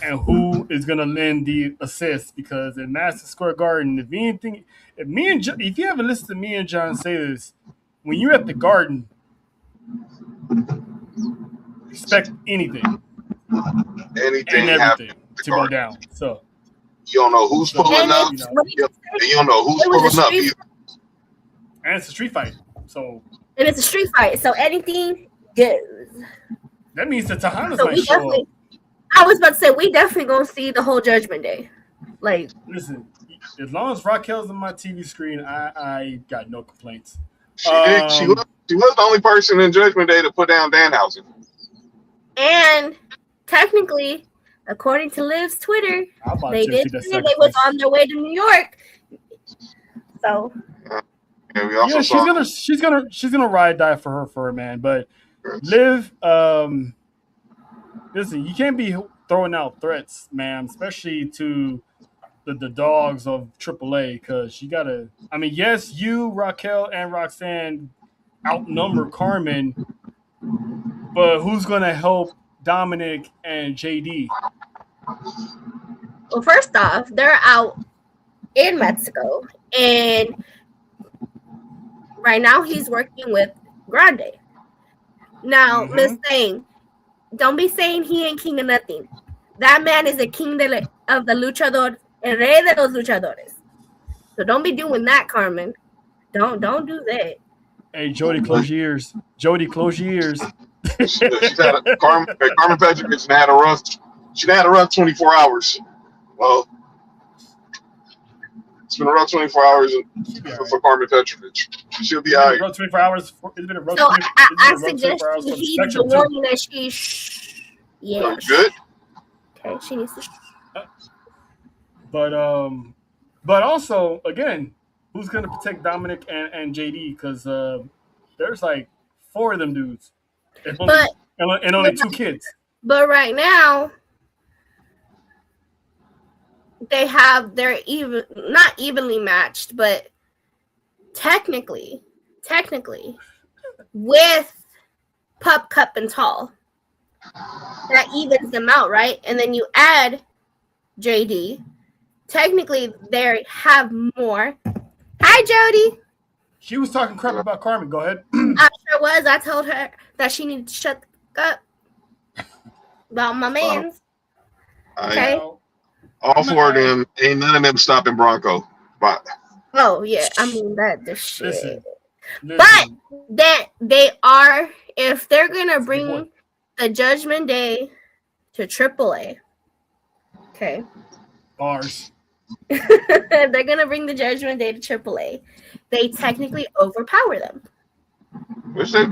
and who is gonna lend the assist because in Madison Square Garden, if you haven't listened to me and John say this, when you're at the Garden. Expect anything Anything and happen everything to go down. So you don't know who's pulling And up. it's, And you don't know who's It was a pulling up. street- either. and it's a street fight. So and it's a street fight, so anything goes. that means the Tejanos So might we show up. definitely. I was about to say we definitely gonna see the whole Judgment Day. Like, Listen, as long as Raquel's on my TV screen, I got no complaints. She did. She was the only person in Judgment Day to put down Danhausen. and technically, according to Liv's Twitter, I'm about they to did see that say they was on their way to New York. So And we also saw she's gonna ride die for her man. But Liv, listen, you can't be throwing out threats, man, especially to the dogs of AAA, because you gotta. I mean, yes, you, Raquel, and Roxanne outnumber Carmen, but who's gonna help Dominic and JD? well, first off, they're out in Mexico, and right now he's working with Grande. Now, Miss Thing, don't be saying he ain't king of nothing. That man is a king of the luchador, el rey de los luchadores. So don't be doing that, Carmen. Don't do that. Hey, Jody, close your ears. Jody, close your ears. Carmen Petrovich had a rough. She had a rough 24 hours. Well, it's been a rough 24 hours for Carmen Petrovich. She'll be all right. Rough 24 hours. It's been a rough. So I it's been a rough 24 suggest hours for he the heeds Spectrum, the too. warning that yeah. Good. Okay, she needs to. But also, again, who's going to protect Dominic and JD? Because there's like 4 of them dudes. And only 2 kids. But right now, they're even not evenly matched, but technically, with Pup, Cup, and Tall, that evens them out, right? And then you add JD. Technically, they have more. Hi, Jody. She was talking crap about Carmen. Go ahead. I sure was. I told her that she needed to shut up about my man's. Okay. All 4 of them, ain't none of them stopping Bronco. But Oh yeah, I mean that the shit. Listen, But that they are if they're gonna bring the Judgment Day to AAA, okay, Bars. if they're gonna bring the Judgment Day to AAA, they technically overpower them. Which they have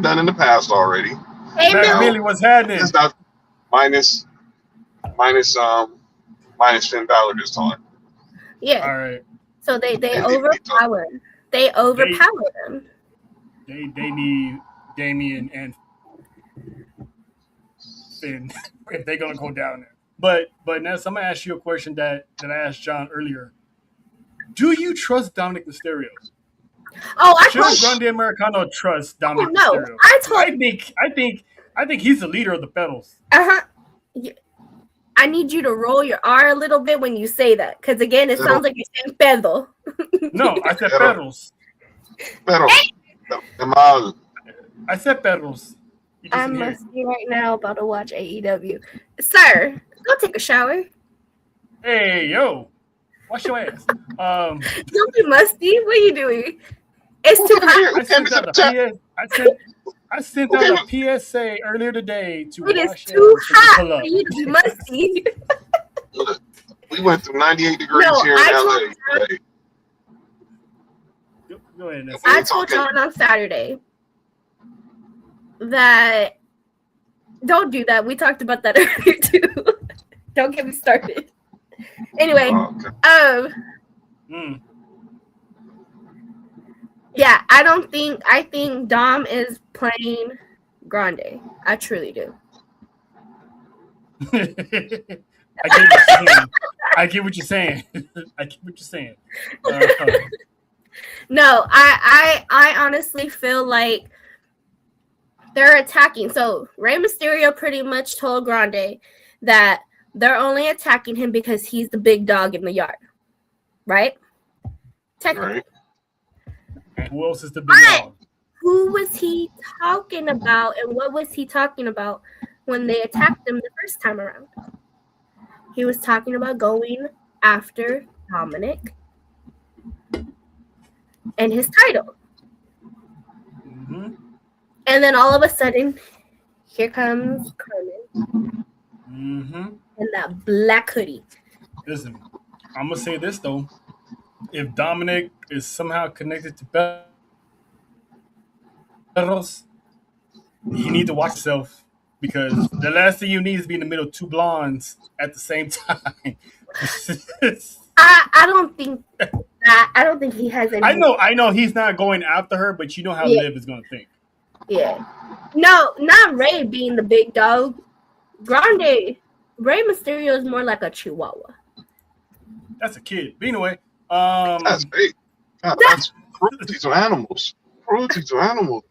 done in the past already. Hey, Matt Bill. Billy, what's happening? It's not minus Finn Balor this time. Yeah. All right. So they overpower. They overpower them. They need Damian and Finn if they're gonna go down there. But Ness, I'm gonna ask you a question that I asked John earlier. Do you trust Dominic Mysterio? Oh, I Should told Grande Americano trust Dominic no. Mysterio? I think he's the leader of the Pedals. I need you to roll your R a little bit when you say that, because again, it sounds like you're saying pedo. No, I said Pedals. Pero, Jamal, I said Pedals. I must be right now about to watch AEW. Sir, go take a shower. Hey, yo. Wash your ass. Don't be musty. What are you doing? It's too hot. I sent out a PSA earlier today to It is wash too your ass and hot pull up. for you to be musty. look, we went through 98 degrees No, here in LA. Today. Go ahead, Ness. I told John on Saturday that don't do that. We talked about that earlier too. Don't get me started. Anyway, yeah, I think Dom is playing Grande. I truly do. I get what you're saying. No, I honestly feel like they're attacking. So Rey Mysterio pretty much told Grande that they're only attacking him because he's the big dog in the yard, right? Technically. Right. And who else is the big dog? Who was he talking about, and what was he talking about when they attacked him the first time around? He was talking about going after Dominic and his title. Mm-hmm. And then all of a sudden, here comes Carmen in that black hoodie. Listen, I'm gonna say this though: if Dominic is somehow connected to Pedros, you need to watch yourself, because the last thing you need is to be in the middle of two blondes at the same time. I don't think that. I don't think he has any. I know he's not going after her, but you know how Liv is gonna think. Yeah. No, not Rey being the big dog. Grande. Rey Mysterio is more like a chihuahua. That's a kid. But anyway, That's big. God, that's cruelty to animals. Cruelty to animals.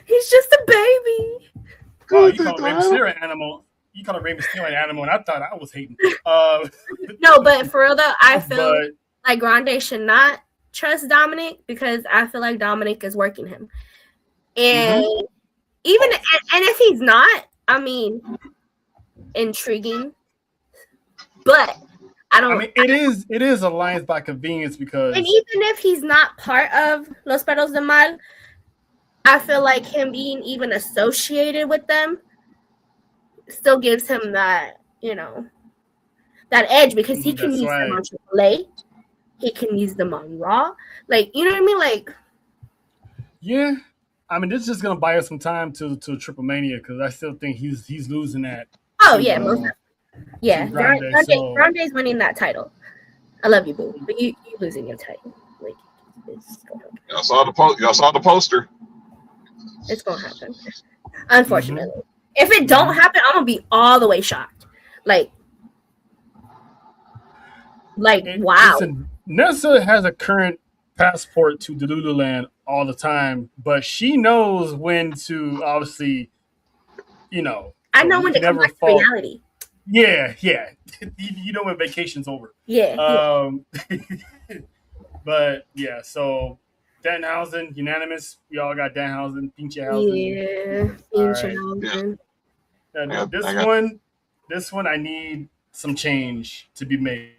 He's just a baby. you call Rey Mysterio an animal. You call Rey Mysterio an animal, and I thought I was hating. No, but for real though, I feel like Grande should not trust Dominic, because I feel like Dominic is working him. And even and if he's not, I mean, intriguing. But I don't. I mean, it is alliance by convenience, because. And even if he's not part of Los Perros del Mal, I feel like him being even associated with them still gives him that, that edge, because he can use them on AAA. He can use them on Raw. Like, you know what I mean? Like, yeah. I mean, this is just gonna buy us some time to Triple Mania, because I still think he's losing that. Oh yeah, most definitely. Yeah, Grande, Grande's winning that title. I love you, boo, but you losing your title. Like, Y'all saw the poster. It's gonna happen. Unfortunately, if it don't happen, I'm gonna be all the way shocked. Like wow. Listen, Nessa has a current passport to Delululand all the time, but she knows when to obviously, I know when to come back to reality. Yeah. You know when vacation's over. Yeah. But yeah, so Danhausen, unanimous. We all got Danhausen, Pinchehausen. Yeah, Pinchehausen. Right. This one, I need some change to be made.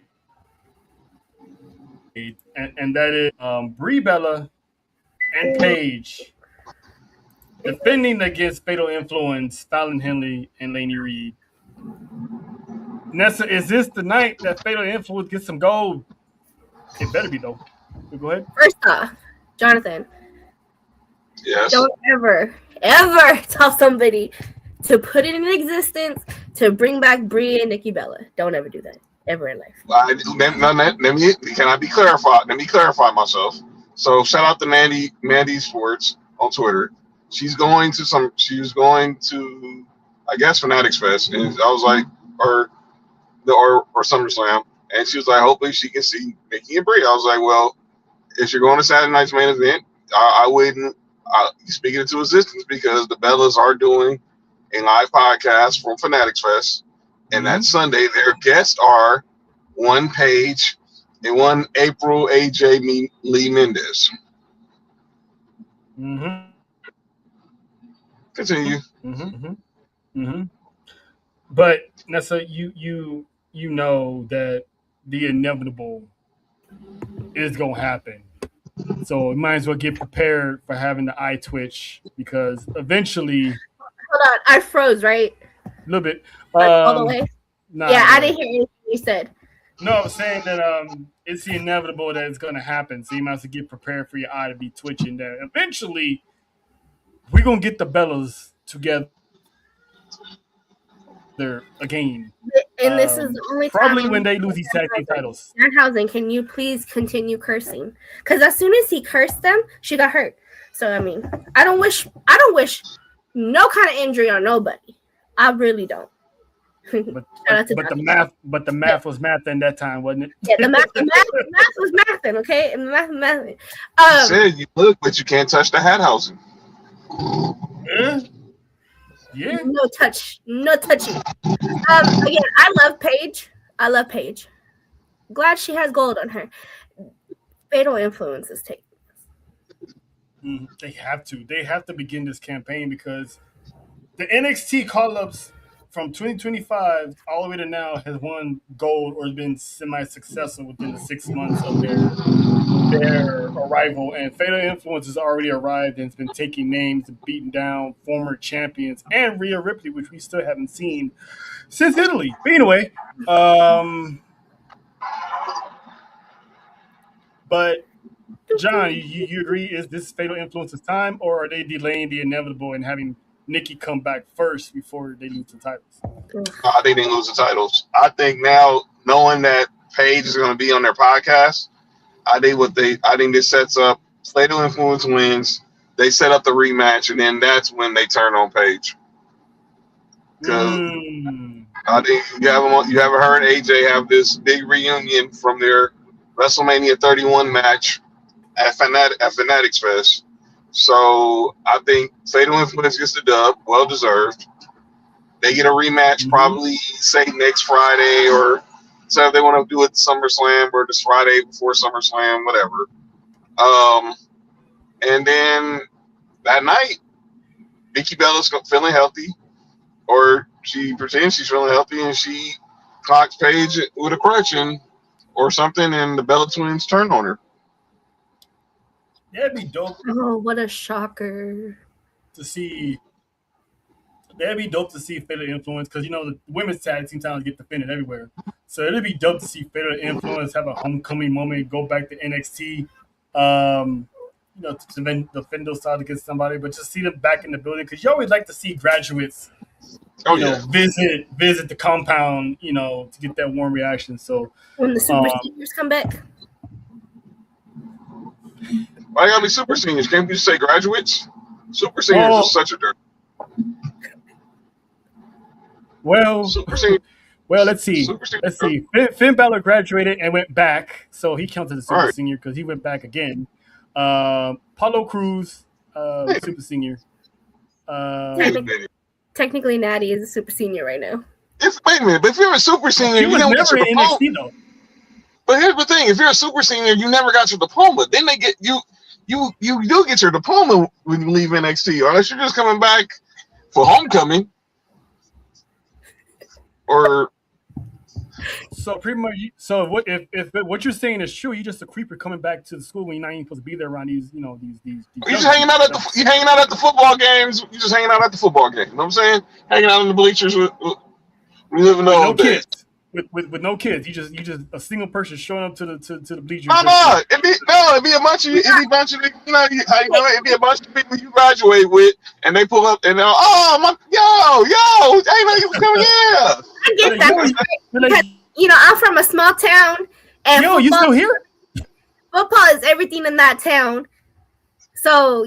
And that is Brie Bella and Paige defending against Fatal Influence, Fallon Henley and Laney Reed. Nessa, is this the night that Fatal Influence gets some gold? It better be, though. Go ahead. First off, Jonathan, Yes. don't ever tell somebody to put it in existence to bring back Brie and Nikki Bella. Don't ever do that ever in life. Can I be clarified? Let me clarify myself. So shout out to Mandy Sports on Twitter. She was going to, I guess, Fanatics Fest, and I was like, or SummerSlam, and she was like, hopefully she can see Nikki and Brie. I was like, well, if you're going to Saturday night's main event, I wouldn't speak it into existence because the Bellas are doing a live podcast from Fanatics Fest, and that Sunday their guests are one Paige and one April AJ Lee Mendez. Mm-hmm. Continue. But Nessa, you know that the inevitable is gonna happen. So we might as well get prepared for having the eye twitch because eventually. Hold on, I froze, right? A little bit. All the way? Nah, yeah, I didn't hear anything you said. No, I was saying that it's the inevitable that it's going to happen. So you might have to get prepared for your eye to be twitching. That eventually we're going to get the Bellas together again. And this is the only time. Probably when they lose these tag team titles. Danhausen, can you please continue cursing? Because as soon as he cursed them, she got hurt. So I mean, I don't wish no kind of injury on nobody. I really don't. But the math was math in that time, wasn't it? Yeah, the math was mathing, okay? And the math was mathing. You said you look, but you can't touch the Hathausen. Yeah. No touching. Again, I love Paige. Glad she has gold on her. Fatal Influence is taking. They have to begin this campaign because the NXT call-ups from 2025 all the way to now has won gold or has been semi-successful within the 6 months of their arrival. And Fatal Influence has already arrived and has been taking names and beating down former champions and Rhea Ripley, which we still haven't seen since Italy. But anyway, but John, you agree? Is this Fatal Influence's time, or are they delaying the inevitable and having Nikki come back first before they lose the titles? I think they lose the titles. I think now, knowing that Paige is going to be on their podcast, I think this sets up Fatal Influence wins. They set up the rematch, and then that's when they turn on Paige. Because I think you haven't heard AJ have this big reunion from their WrestleMania 31 match at Fanatics Fest. So I think Fatal Influence gets the dub, well deserved. They get a rematch probably say next Friday, or so if they want to do it SummerSlam or this Friday before SummerSlam, whatever. And then that night, Nikki Bella's feeling healthy, or she pretends she's feeling healthy, and she clocks Paige with a crutch or something, and the Bella twins turn on her. That'd be dope. Oh, what a shocker! To see. That'd be dope to see Fatal Influence because the women's tag team titles get defended everywhere. So it'd be dope to see Fatal Influence have a homecoming moment, go back to NXT, to defend those titles against somebody, but just see them back in the building because you always like to see graduates, visit the compound, to get that warm reaction. So when the super seniors come back. Why gotta be super seniors? Can't you just say graduates? Super seniors is such a dirt. Well, let's see. Finn Balor graduated and went back, so he counts as a super senior because he went back again. Paulo Cruz, super senior. Technically, Natty is a super senior right now. Wait a minute, but if you're a super senior, you don't get your diploma. NXT, though. But here's the thing: if you're a super senior, you never got your diploma. Then they get you. You do get your diploma when you leave NXT, unless you're just coming back for homecoming. Or So pretty much, so what if what you're saying is true? You're just a creeper coming back to the school when you're not even supposed to be there around these, these. You just hanging out at the football games. You just hanging out at the football game. You know what I'm saying? Hanging out in the bleachers with we live in with those no days. kids. With no kids, you just a single person showing up to the bleachers. No, it'd be a bunch of it'd be a bunch of people you graduate with, and they pull up and they're yo, I didn't know you was coming here. I get that. Because, I'm from a small town, and Yo, you still here? Football is everything in that town. So,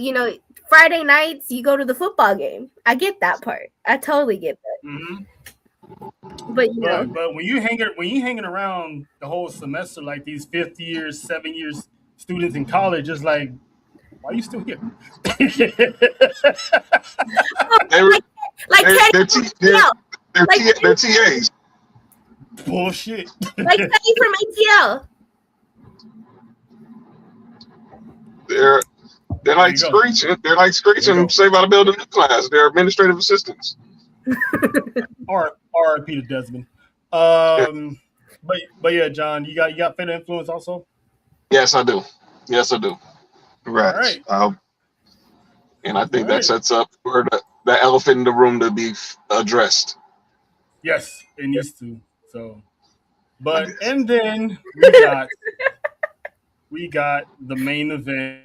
Friday nights you go to the football game. I get that part. I totally get that. Mm-hmm. But but when you hanging around the whole semester like these 5th years, 7 years students in college, it's like, why are you still here? They're TAs. Bullshit. Like Teddy from ATL. They're like screeching. They're like screeching. Say about to build a new class. They're administrative assistants. R.I.P. to Desmond. But yeah, John, you got fan influence also? Yes, I do. Right. All right. And I think that sets up for the elephant in the room to be addressed. Yes, it needs to. So, but and then we got the main event,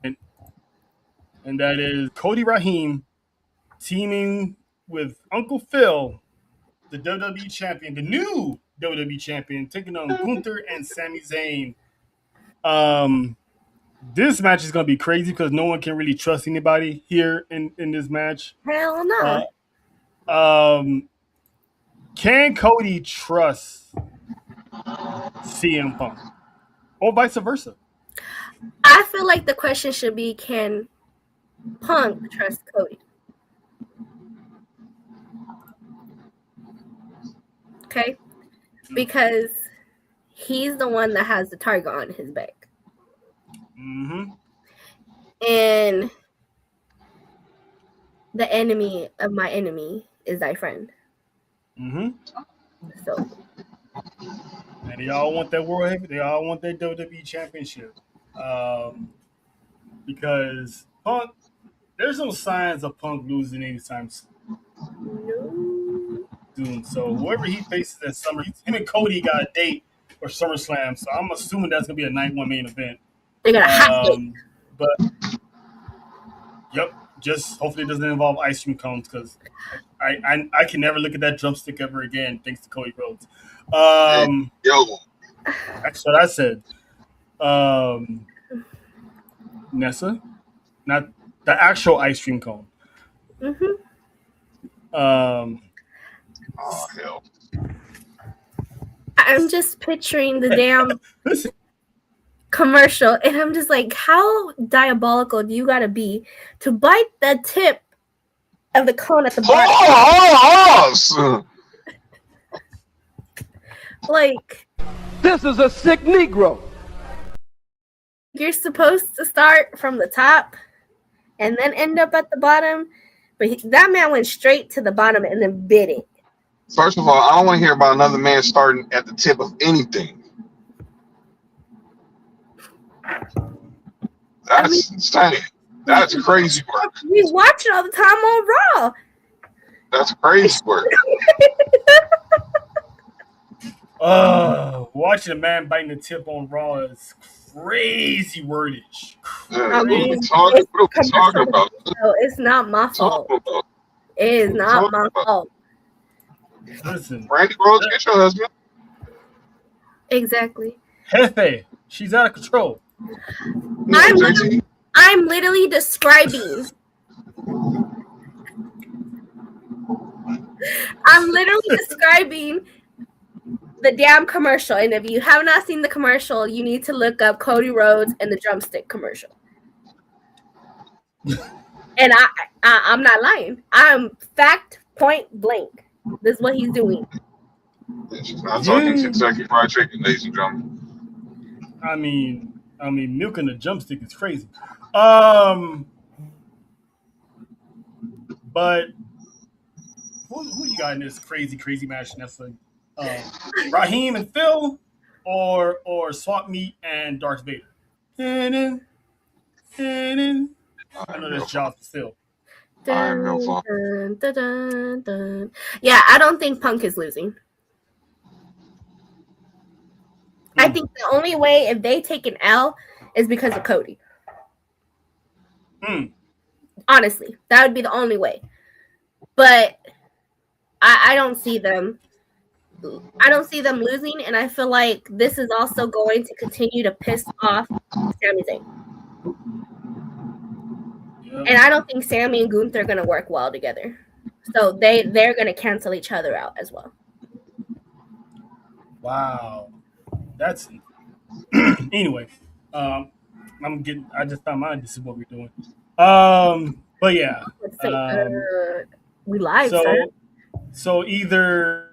and that is Cody Rahim teaming with Uncle Phil, the WWE champion, the new WWE champion, taking on Gunther and Sami Zayn. This match is gonna be crazy because no one can really trust anybody here in this match. Hell no. Can Cody trust CM Punk, or vice versa? I feel like the question should be, can Punk trust Cody? Okay? Because he's the one that has the target on his back. Mm-hmm. And the enemy of my enemy is thy friend. Mm-hmm. So. And they all want that world heavy. They all want that WWE championship. Because Punk, there's no signs of Punk losing anytime soon. So whoever he faces at Summer, him and Cody got a date for SummerSlam. So I'm assuming that's gonna be a night one main event. They got a hot date. But yep, just hopefully it doesn't involve ice cream cones because I can never look at that drumstick ever again thanks to Cody Rhodes. That's what I said. Nessa, not the actual ice cream cone. Mm-hmm. Oh hell! I'm just picturing the damn commercial, and I'm just like, how diabolical do you gotta be to bite the tip of the cone at the bottom? Like, this is a sick Negro. You're supposed to start from the top and then end up at the bottom, but that man went straight to the bottom and then bit it. First of all, I don't want to hear about another man starting at the tip of anything. That's insane. That's crazy work. We watch it all the time on Raw. That's crazy work. Watching a man biting the tip on Raw is crazy wordage. What are we talking about? No, it's not my fault. It is not my fault. Listen, Randy Rhodes, get your husband. Exactly. Jefe, she's out of control. I'm literally describing. I'm literally describing the damn commercial, and if you have not seen the commercial, you need to look up Cody Rhodes and the drumstick commercial. And I'm not lying. I'm fact point blank. This is what he's doing. She's not talking Kentucky Fried Chicken, ladies and gentlemen. I mean, milking the drumstick is crazy. But who you got in this crazy match? That's like Raheem and Phil, or Swap Meet and Darth Vader. I know that's Jaws still. I have no fun. Dun. Yeah, I don't think Punk is losing. I think the only way if they take an L is because of Cody. Honestly, that would be the only way. But I don't see them. I don't see them losing, and I feel like this is also going to continue to piss off Sami Zayn. Yeah. And I don't think Sami and Gunther are going to work well together. So they're going to cancel each other out as well. Wow. That's anyway. I just thought mine. This is what we're doing. But yeah. We live. So either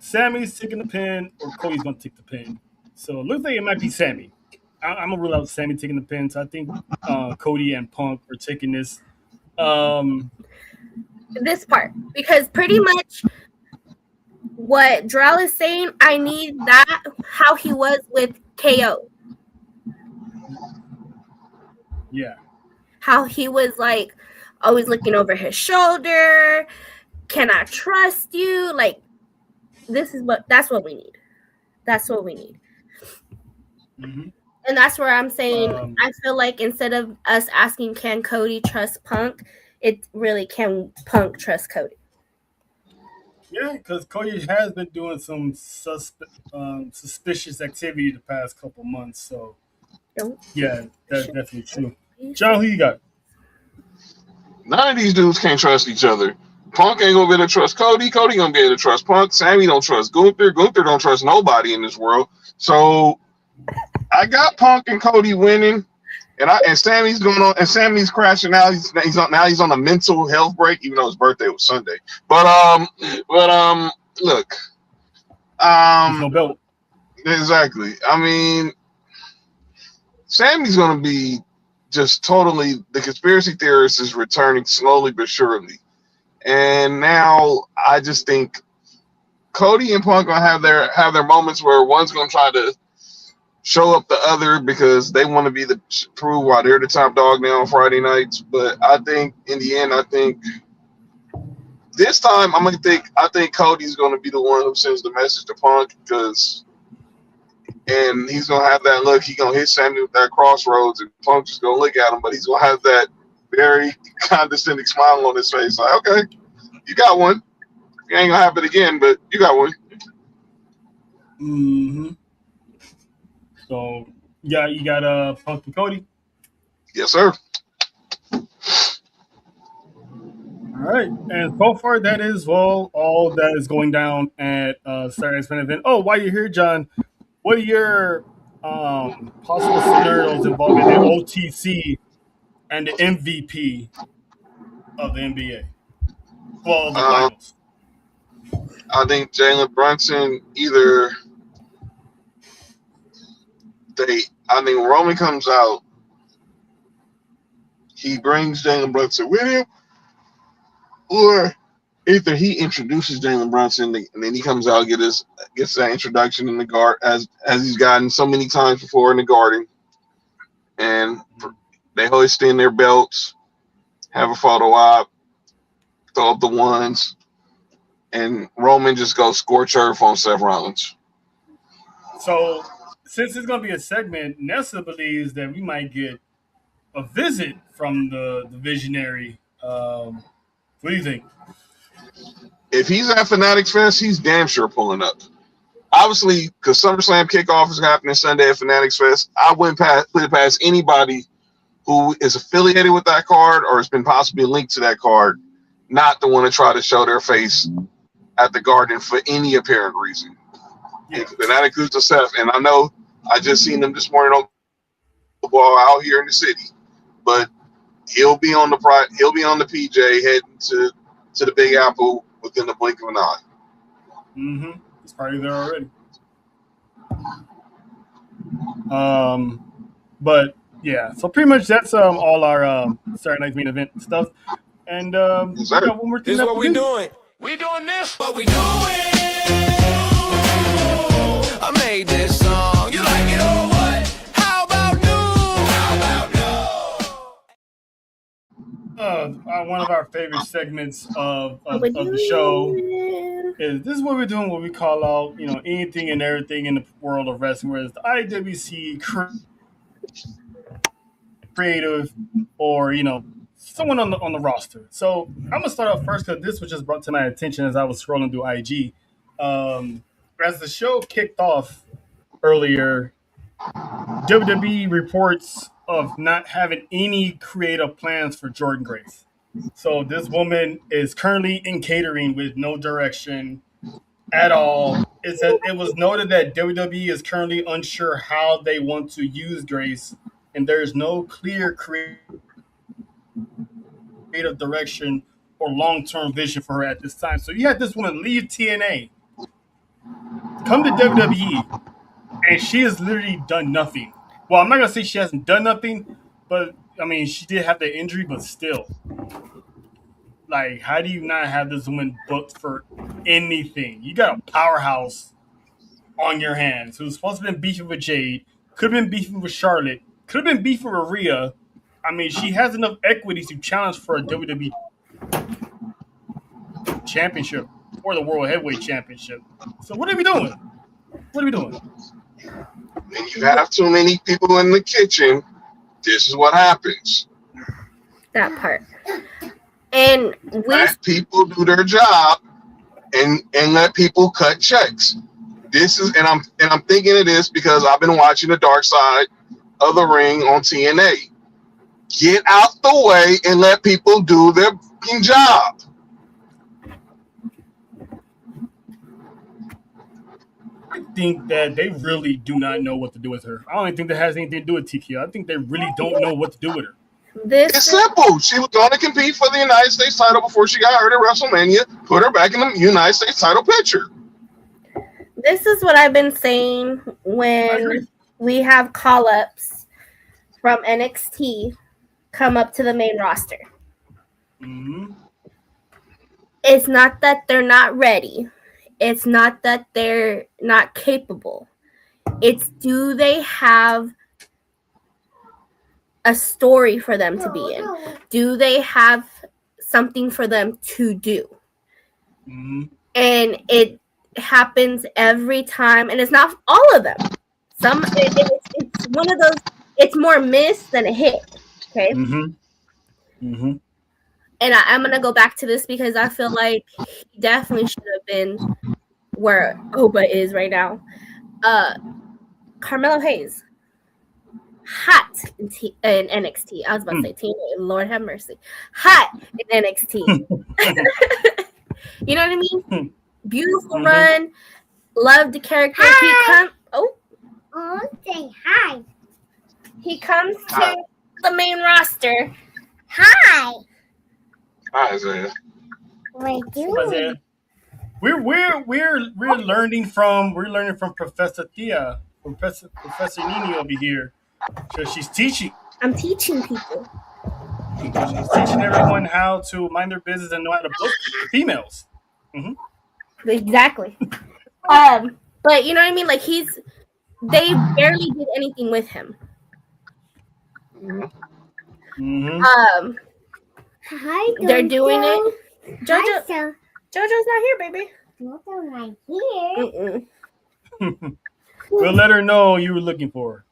Sammy's taking the pin or Cody's gonna take the pin. So it looks like it might be Sammy. I'm gonna rule out Sammy taking the pin. So I think Cody and Punk are taking this. This part, because pretty much what Drell is saying, I need that how he was with KO. Yeah. How he was like always looking over his shoulder. Can I trust you? Like, that's what we need. That's what we need. Mm-hmm. And that's where I'm saying I feel like instead of us asking can Cody trust Punk, it really can Punk trust Cody. Yeah, because Cody has been doing some suspicious activity the past couple months. So, yeah, that's definitely true. John, who you got? None of these dudes can't trust each other. Punk ain't gonna be able to trust Cody. Cody gonna be able to trust Punk. Sammy don't trust Gunther. Gunther don't trust nobody in this world. So I got Punk and Cody winning, and Sammy's going on, and Sammy's crashing out. He's on a mental health break, even though his birthday was Sunday. But look, no belt. Exactly. I mean, Sammy's gonna be just totally, the conspiracy theorist is returning slowly but surely. And now I just think Cody and Punk gonna have their moments where one's gonna try to show up the other because they want to be prove why they're the top dog now on Friday nights. But I think in the end, this time I think Cody's gonna be the one who sends the message to Punk and he's gonna have that look. He's gonna hit Sammy with that crossroads, and Punk's just gonna look at him, but he's gonna have that very condescending smile on his face. Like, okay, you got one. You ain't gonna have it again, but you got one. Mm-hmm. So, yeah, you got Punk and Cody? Yes, sir. All right. And so far, that is all that is going down at Saturday's main event. Oh, while you're here, John, what are your possible scenarios involving the OTC and the MVP of the NBA? Well, the finals. I think Jalen Brunson I think Roman comes out, he brings Jalen Brunson with him, or either he introduces Jalen Brunson and then he comes out and gets that introduction in the guard as he's gotten so many times before in the Garden, and they hoist in their belts, have a photo op, throw up the ones, and Roman just goes scorch earth on Seth Rollins. So, since it's going to be a segment, Nessa believes that we might get a visit from the visionary. What do you think? If he's at Fanatics Fest, he's damn sure pulling up. Obviously, because SummerSlam kickoff is happening Sunday at Fanatics Fest, I wouldn't put it past anybody who is affiliated with that card or has been possibly linked to that card not to want to try to show their face at the Garden for any apparent reason. Yeah. Fanatics lose to Seth, and I know I just seen him this morning on football out here in the city, but he'll be on the PJ heading to the Big Apple within the blink of an eye. Mm-hmm. He's probably there already. But yeah, so pretty much that's all our Saturday Night's Main Event stuff. And we got one more thing. This is what we're doing. We doing this, but we do it. I made this song. You like it or what? How about new? One of our favorite segments of the show is this is what we're doing, what we call out, anything and everything in the world of wrestling, whether it's the IWC creative or someone on the roster. So I'm gonna start off first because this was just brought to my attention as I was scrolling through IG. As the show kicked off earlier, WWE reports of not having any creative plans for Jordynne Grace. So this woman is currently in catering with no direction at all. It was noted that WWE is currently unsure how they want to use Grace, and there is no clear creative direction or long-term vision for her at this time. So you had this woman leave TNA, come to WWE, and she has literally done nothing. Well, I'm not going to say she hasn't done nothing, but, I mean, she did have the injury, but still. Like, how do you not have this woman booked for anything? You got a powerhouse on your hands who's supposed to have been beefing with Jade, could have been beefing with Charlotte, could have been beefing with Rhea. I mean, she has enough equity to challenge for a WWE championship or the World Heavyweight Championship. So what are we doing? What are we doing? When you have too many people in the kitchen, this is what happens. That part. And let people do their job and let people cut checks. This is and I'm thinking of this because I've been watching the Dark Side of the Ring on TNA. Get out the way and let people do their job. I think that they really do not know what to do with her. I don't even think that has anything to do with TKO. I think they really don't know what to do with her. It's simple. She was going to compete for the United States title before she got hurt at WrestleMania. Put her back in the United States title picture. This is what I've been saying when we have call-ups from NXT come up to the main roster. Mm-hmm. It's not that they're not ready. It's not that they're not capable. It's do they have a story for them to be in? Do they have something for them to do? Mm-hmm. And it happens every time, and it's not all of them. It's one of those. It's more miss than a hit. Okay. Mm-hmm. Mm-hmm. And I'm gonna go back to this because I feel like he definitely should have been where Oba is right now. Carmelo Hayes, hot in NXT. I was about to say TNA. Lord have mercy, hot in NXT. You know what I mean? Beautiful run. Love the character. Hi. Say hi. He comes to the main roster. Hi. Hi, Isaiah. What are you doing? We're learning from Professor Thea, Professor Nini over here. So she's teaching. I'm teaching people. She's teaching everyone how to mind their business and know how to book females. Mm-hmm. Exactly. But you know what I mean? Like they barely did anything with him. Mm-hmm. Hi, They're doing it. Hi, JoJo's not here, baby. Jojo's not here. Mm-mm. We'll let her know you were looking for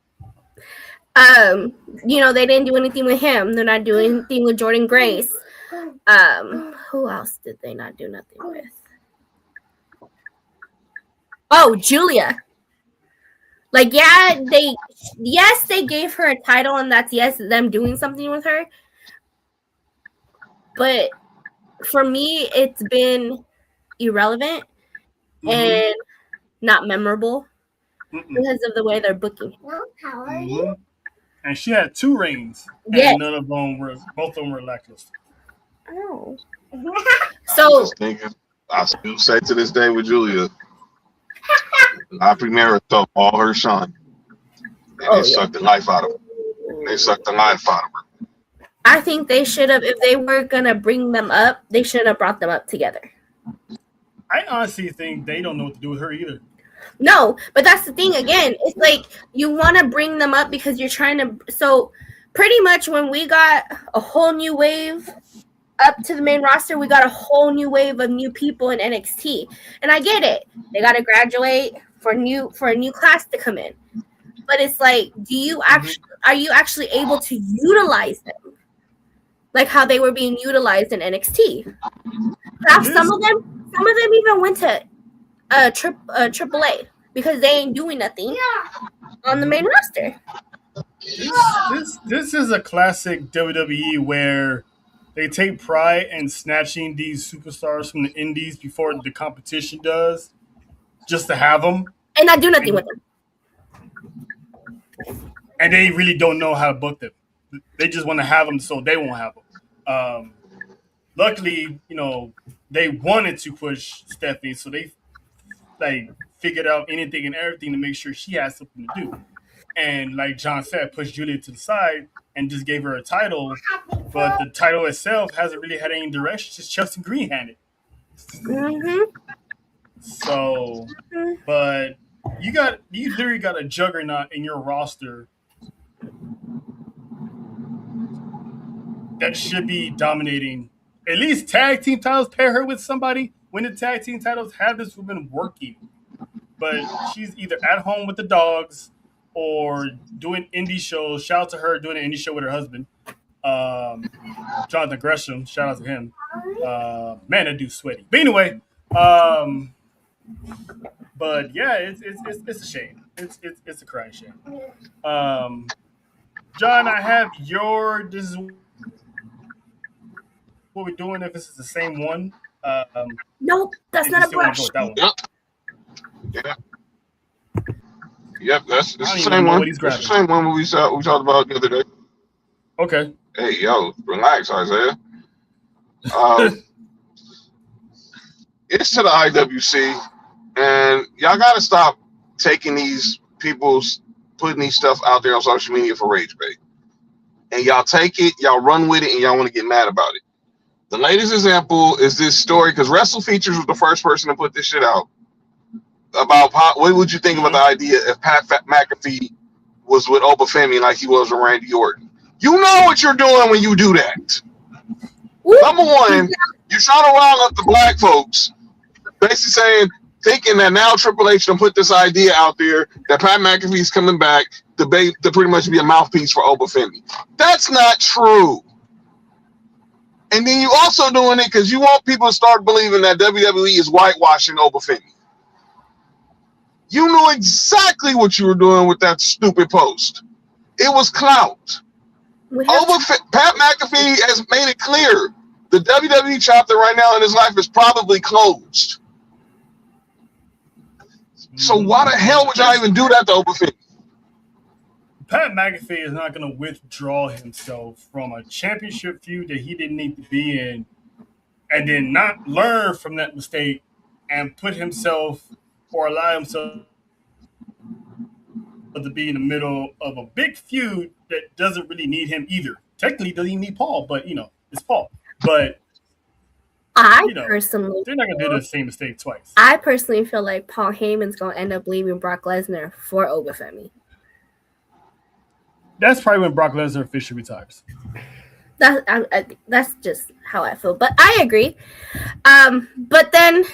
They didn't do anything with him. They're not doing anything with Jordynne Grace. Who else did they not do nothing with? Oh, Julia. Like, they gave her a title, and that's them doing something with her. But for me, it's been irrelevant and not memorable because of the way they're booking. How are you? And she had 2 reigns, and Yes. both of them were lackluster. Oh. I'm So just thinking, I still say to this day with Julia, La Primera took all her shine. And they sucked the life out of her. They sucked the life out of her. I think they should have, if they were going to bring them up, they should have brought them up together. I honestly think they don't know what to do with her either. No, but that's the thing again. It's like you want to bring them up because you're trying to. So pretty much when we got a whole new wave up to the main roster, we got a whole new wave of new people in NXT. And I get it. They got to graduate for a new class to come in. But it's like, are you actually able to utilize them? Like how they were being utilized in NXT. Perhaps some of them even went to AAA because they ain't doing nothing on the main roster. This is a classic WWE where they take pride in snatching these superstars from the indies before the competition does, just to have them and not do nothing with them. And they really don't know how to book them. They just want to have them so they won't have them. Luckily, they wanted to push Stephanie, so they figured out anything and everything to make sure she has something to do. And like John said, pushed Julia to the side and just gave her a title, but the title itself hasn't really had any direction. Just Chelsea Green had it. Mm-hmm. So, but you literally got a juggernaut in your roster that should be dominating at least tag team titles. Pair her with somebody, win the tag team titles. Have this woman working, but she's either at home with the dogs or doing indie shows. Shout out to her doing an indie show with her husband, Jonathan Gresham. Shout out to him. Man, that dude's sweaty. But anyway, but yeah, it's a shame. It's a crying shame. John, I have this is what we're doing if this is the same one. Nope, that's not a brush. Yeah. Yep, that's the even same know one. what he's That's the grabbing. same one we talked about the other day. Okay. Hey, yo, relax, Isaiah. It's to the IWC, and y'all gotta stop taking these people's putting these stuff out there on social media for rage bait. And y'all take it, y'all run with it, and y'all want to get mad about it. The latest example is this story because Wrestle Features was the first person to put this shit out about what would you think about the idea if Pat McAfee was with Obafemi like he was with Randy Orton? You know what you're doing when you do that. Number one, you're trying to rile up the black folks, basically thinking that now Triple H done put this idea out there that Pat McAfee's coming back to pretty much be a mouthpiece for Obafemi. That's not true. And then you also doing it because you want people to start believing that WWE is whitewashing Obafemi. You knew exactly what you were doing with that stupid post. It was clout. Pat McAfee has made it clear the WWE chapter right now in his life is probably closed. So why the hell would y'all even do that to Obafemi? Pat McAfee is not going to withdraw himself from a championship feud that he didn't need to be in and then not learn from that mistake and put himself or allow himself to be in the middle of a big feud that doesn't really need him either. Technically, doesn't even need Paul, but, it's Paul. But, personally, they're not going to do the same mistake twice. I personally feel like Paul Heyman's going to end up leaving Brock Lesnar for Obafemi. That's probably when Brock Lesnar officially retires. That's just how I feel. But I agree. But then,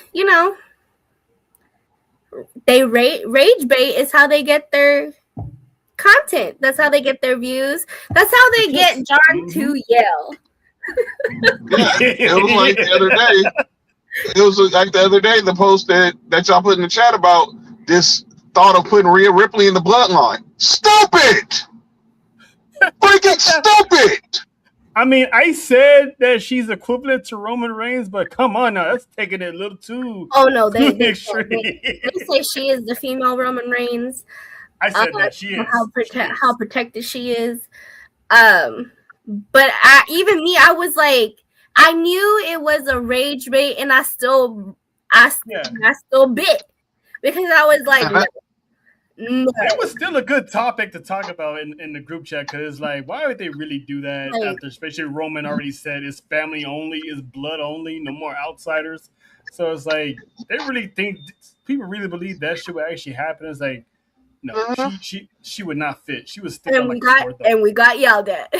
they rage bait is how they get their content. That's how they get their views. That's how they get John to yell. It was like the other day. It was like the other day, the post that y'all put in the chat about this thought of putting Rhea Ripley in the bloodline. Stupid! Freaking stupid! I mean, I said that she's equivalent to Roman Reigns, but come on now, that's taking it a little too. Oh no, they extreme. They say she is the female Roman Reigns. I said that she is. How protected she is. But I was like, I knew it was a rage bait, and I still bit because I was like, No. It was still a good topic to talk about in the group chat because it's like, why would they really do that Like- after, especially Roman already said it's family only, it's blood only, no more outsiders. So it's like they really think people really believe that shit would actually happen. It's like, no, she would not fit. She would stick And on we like a got sore thumb. we got yelled at.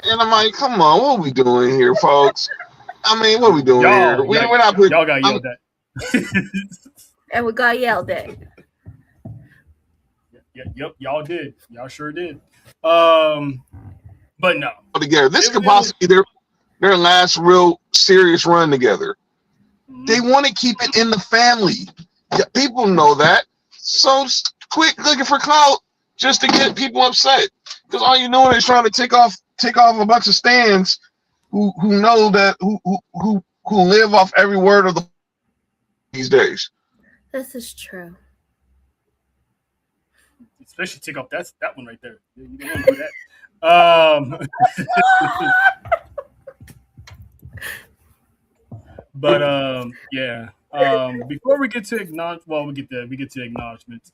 And I'm like, come on, what are we doing here, folks? I mean, what are we doing here? We're not putting. Y'all got yelled at. And we got yelled at. Yep, y'all did. Y'all sure did. But no. Together. This could possibly be their last real serious run together. They want to keep it in the family. Yeah, people know that. So quit looking for clout just to get people upset. Because all you're doing is trying to take off a bunch of stands who know that who live off every word of the these days. This is true. Especially take off that one right there. You don't want to do that. But yeah. Before we get to we get to acknowledgments.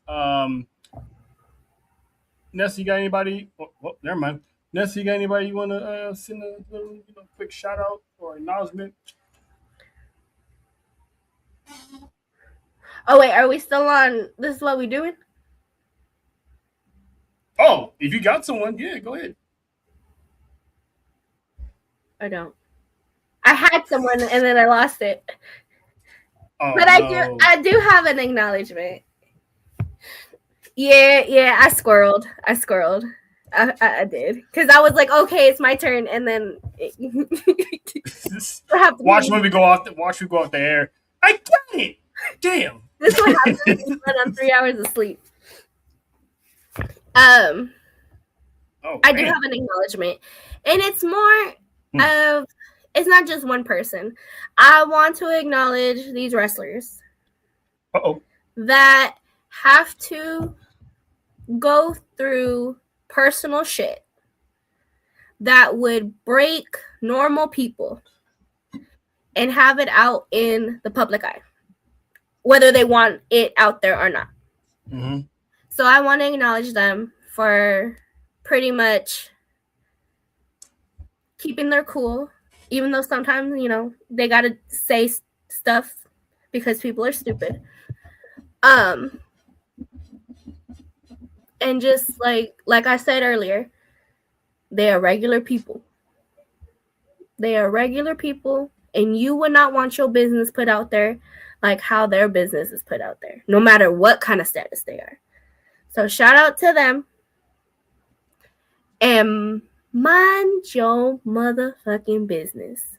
Nessa, you got anybody? Oh, never mind. Nessa, you got anybody you want to send a little, quick shout out or acknowledgement? Oh wait, are we still on? This is what we doing? Oh, if you got someone, yeah, go ahead. I don't. I had someone and then I lost it. Oh, But no. I do have an acknowledgement. Yeah, I squirreled. I did. Because I was like, okay, it's my turn, and then Watch when we go off the air. I got it. Damn. This is what happens when I'm 3 hours of sleep. Oh, I do man. have an acknowledgement. And it's more of, it's not just one person. I want to acknowledge these wrestlers Uh-oh. that have to go through personal shit that would break normal people and have it out in the public eye, whether they want it out there or not. Mm-hmm. So I want to acknowledge them for pretty much keeping their cool, even though sometimes, they got to say stuff because people are stupid. And just like I said earlier, they are regular people. They are regular people, and you would not want your business put out there like how their business is put out there, no matter what kind of status they are. So shout out to them. And mind your motherfucking business.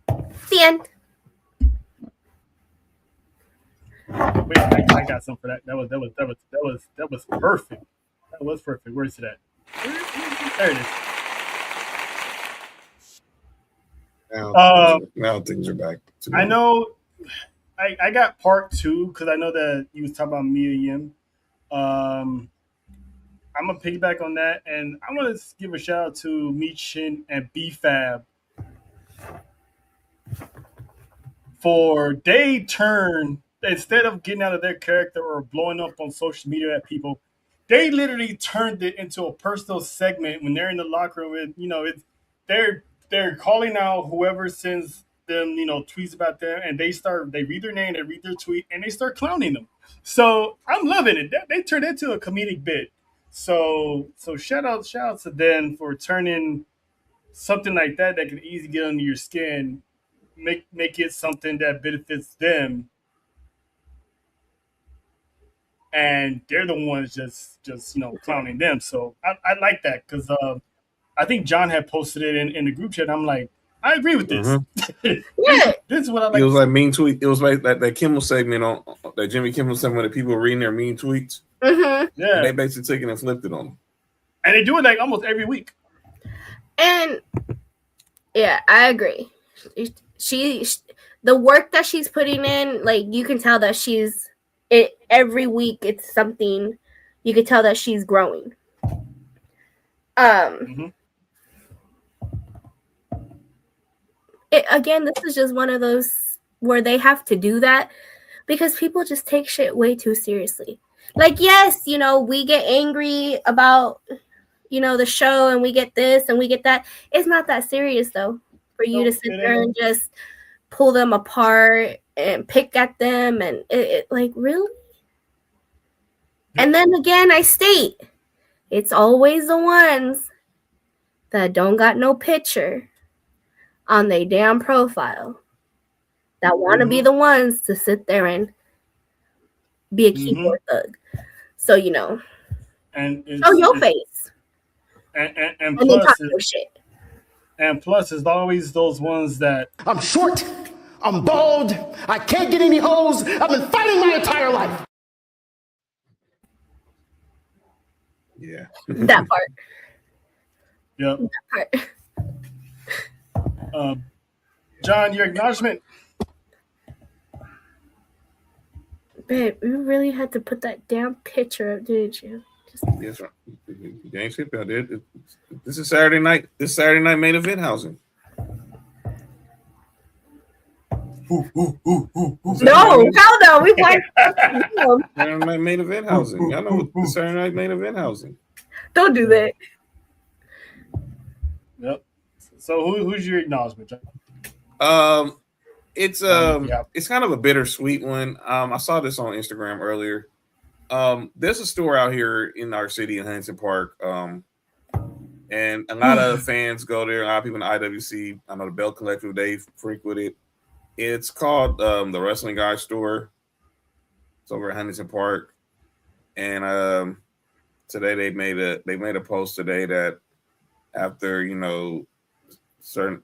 The end. Wait, I got something for that. That was perfect. That was perfect. Where's it at? There it is. Now things are back. I know. I got part 2 because I know that you was talking about Mia Yim. I'm gonna piggyback on that, and I want to give a shout out to Mi Chin and B-Fab for they turn, instead of getting out of their character or blowing up on social media at people, they literally turned it into a personal segment when they're in the locker room. They're calling out whoever sends them, tweets about them, and they read their name, they read their tweet, and they start clowning them. So I'm loving it. They turned it into a comedic bit. So shout out to them for turning something like that can easily get under your skin, make it something that benefits them, and they're the ones just clowning them. So I like that because I think John had posted it in the group chat. I'm like, I agree with this. Yeah. This is what I like. It was like mean tweet. It was like that Kimmel segment on that Jimmy Kimmel segment where people reading their mean tweets. Mm-hmm. Yeah, And they basically took it and flipped it on them. and they do it like almost every week. And yeah, I agree. She the work that she's putting in, like you can tell that every week it's something. You can tell that she's growing. Again, this is just one of those where they have to do that because people just take shit way too seriously. Like, yes, you know, we get angry about, you know, the show and we get this and we get that. It's not that serious, though, for you to sit there and just pull them apart and pick at them. And like, really? And then again, I state, it's always the ones that don't got no picture on their damn profile that want to be the ones to sit there and be a keyboard thug. So, you know, and show your face. And then plus, talk your shit. And plus, it's always those ones that I'm short, I'm bald, I can't get any hoes, I've been fighting my entire life. Yeah. That part. Yep. That part. John, your acknowledgement. Babe, you really had to put that damn picture up, didn't you? Yes, right. You ain't skip out there. This is Saturday night. This Saturday night main event housing. No, hell no. We want Saturday night main event housing. Y'all know the Saturday night main event housing. Don't do that. Yep. So who's your acknowledgement, John? It's kind of a bittersweet one. I saw this on Instagram earlier. There's a store out here in our city in Huntington Park. And a lot of fans go there. A lot of people in the IWC. I know the Bell Collective, they frequent it. It's called the Wrestling Guy Store. It's over at Huntington Park. And today they made a post today that after, you know,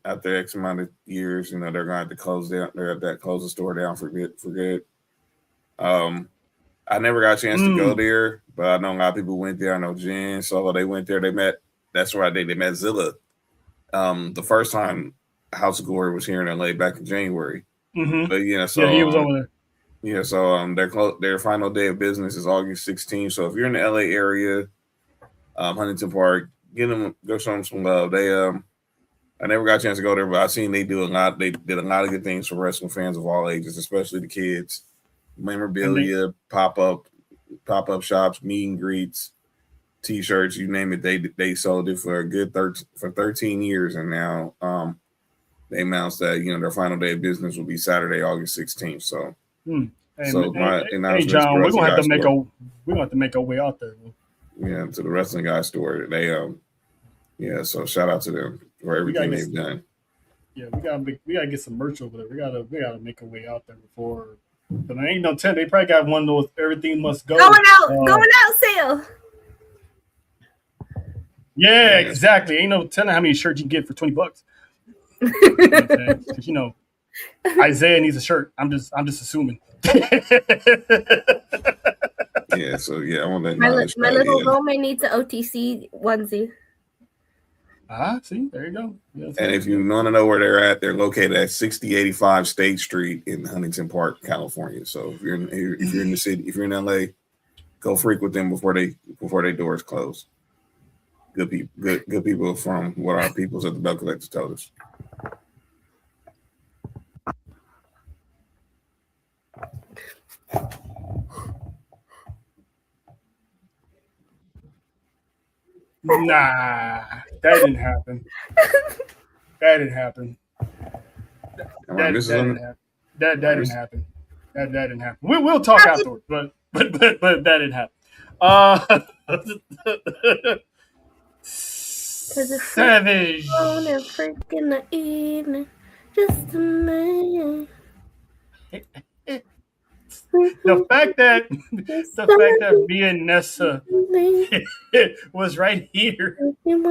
after X amount of years, you know, they're going to have to close the store down for good. I never got a chance to go there, but I know a lot of people went there. I know Jen, so they went there. They met Zilla. The first time House of Glory was here in LA back in January. Mm-hmm. But yeah, so he was over there. Yeah, so their final day of business is August 16th. So if you're in the LA area, Huntington Park, go show them some love. I never got a chance to go there, but I've seen they do a lot. They did a lot of good things for wrestling fans of all ages, especially the kids. Memorabilia, pop-up shops, meet and greets, T-shirts, you name it. They sold it for a good 13 years, and now they announced that, you know, their final day of business will be Saturday, August 16th. So, Hey, John, we're gonna have to make our way out there. Yeah, to the Wrestling Guy store. They so shout out to them for everything they've done. Yeah, we gotta get some merch over there. We gotta make our way out there before. But I ain't no telling. They probably got one of those everything must go. Going out sale. Yeah, exactly. Ain't no telling how many shirts you can get for $20. Because, you know, Isaiah needs a shirt. I'm just assuming. Yeah, so yeah, I want to. My little Roman needs an OTC onesie. See, there you go. Yeah, and if you want to know where they're at, they're located at 6085 State Street in Huntington Park, California. So if you're in the city, if you're in LA, go frequent them before they doors close. Good people from what our peoples at the Bell Collective told us. Nah, that didn't happen. That didn't happen. That didn't happen. That didn't happen. We'll talk afterwards, but that didn't happen. Savage. On a freak in the evening, just a man. The fact that me and Nessa was right here. I'm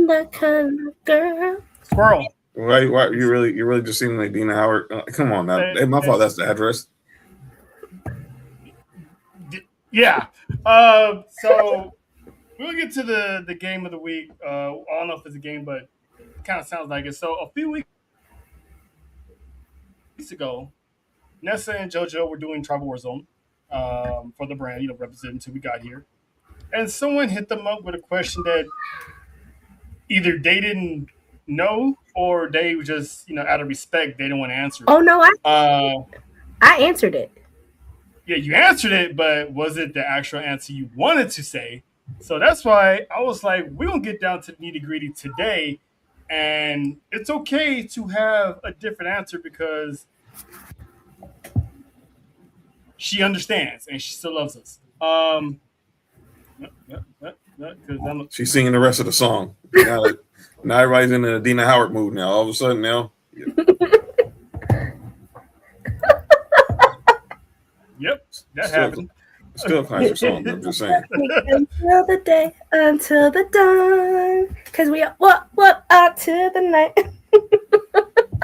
that kind of girl. Squirrel. Why you really just seem like Dina Howard? Come on now. Hey, my fault. That's the address. Yeah. So we'll get to the game of the week. I don't know if it's a game, but it kind of sounds like it. So a few weeks ago, Nessa and JoJo were doing Tribal Warzone for the brand, representing until we got here. And someone hit them up with a question that either they didn't know or they just out of respect they don't want to answer it? Oh no, I answered it. Yeah, you answered it, but was it the actual answer you wanted to say? So that's why I was like, we're going to get down to the nitty gritty today. And it's okay to have a different answer because she understands and she still loves us. She's singing the rest of the song. Now everybody's in the Dina Howard mood now. All of a sudden now. Yep, that happened. Still a classic song. I'm just saying. Until the dawn, because we what out to the night.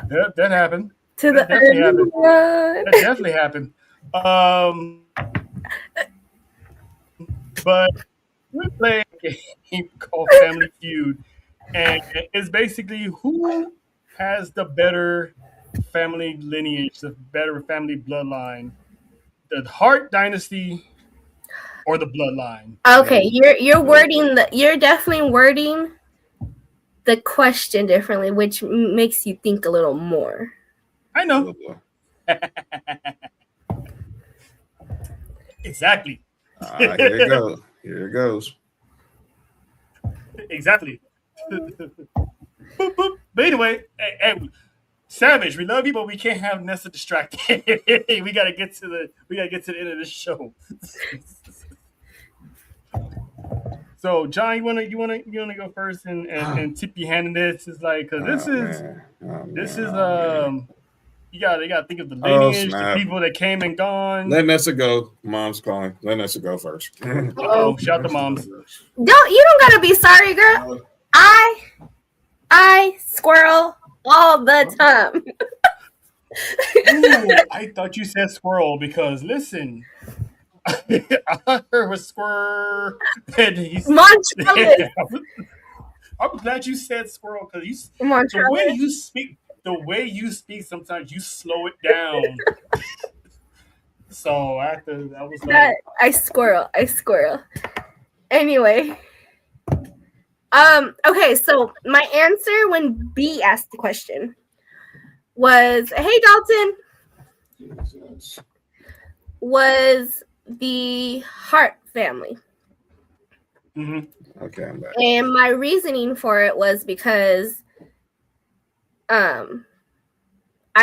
That happened. To that the definitely happened. Run. That definitely happened. But we play a game called Family Feud, and it's basically who has the better family lineage, the better family bloodline, the Hart Dynasty or the bloodline. Okay, you're definitely wording the question differently, which makes you think a little more. I know. Exactly. Here it goes. Here it goes. Exactly. Boop, boop. But anyway, hey, Savage, we love you, but we can't have Nessa distracted. we gotta get to the end of this show. So, John, you wanna go first and tip your hand in this? It's like, cause this is you gotta think of the lineage, the people that came and gone. Let Nessa go. Mom's calling. Let Nessa go first. Oh, shout to moms. You don't gotta be sorry, girl. I squirrel all the time. Ooh, I thought you said squirrel because listen, I heard a squirrel. And Montrellis. I'm glad you said squirrel because The way you speak, sometimes you slow it down. So I was like, I squirrel. Anyway. Okay, so my answer when B asked the question was, hey Dalton, was the Hart family. Mm-hmm. Okay, I'm back. And my reasoning for it was because I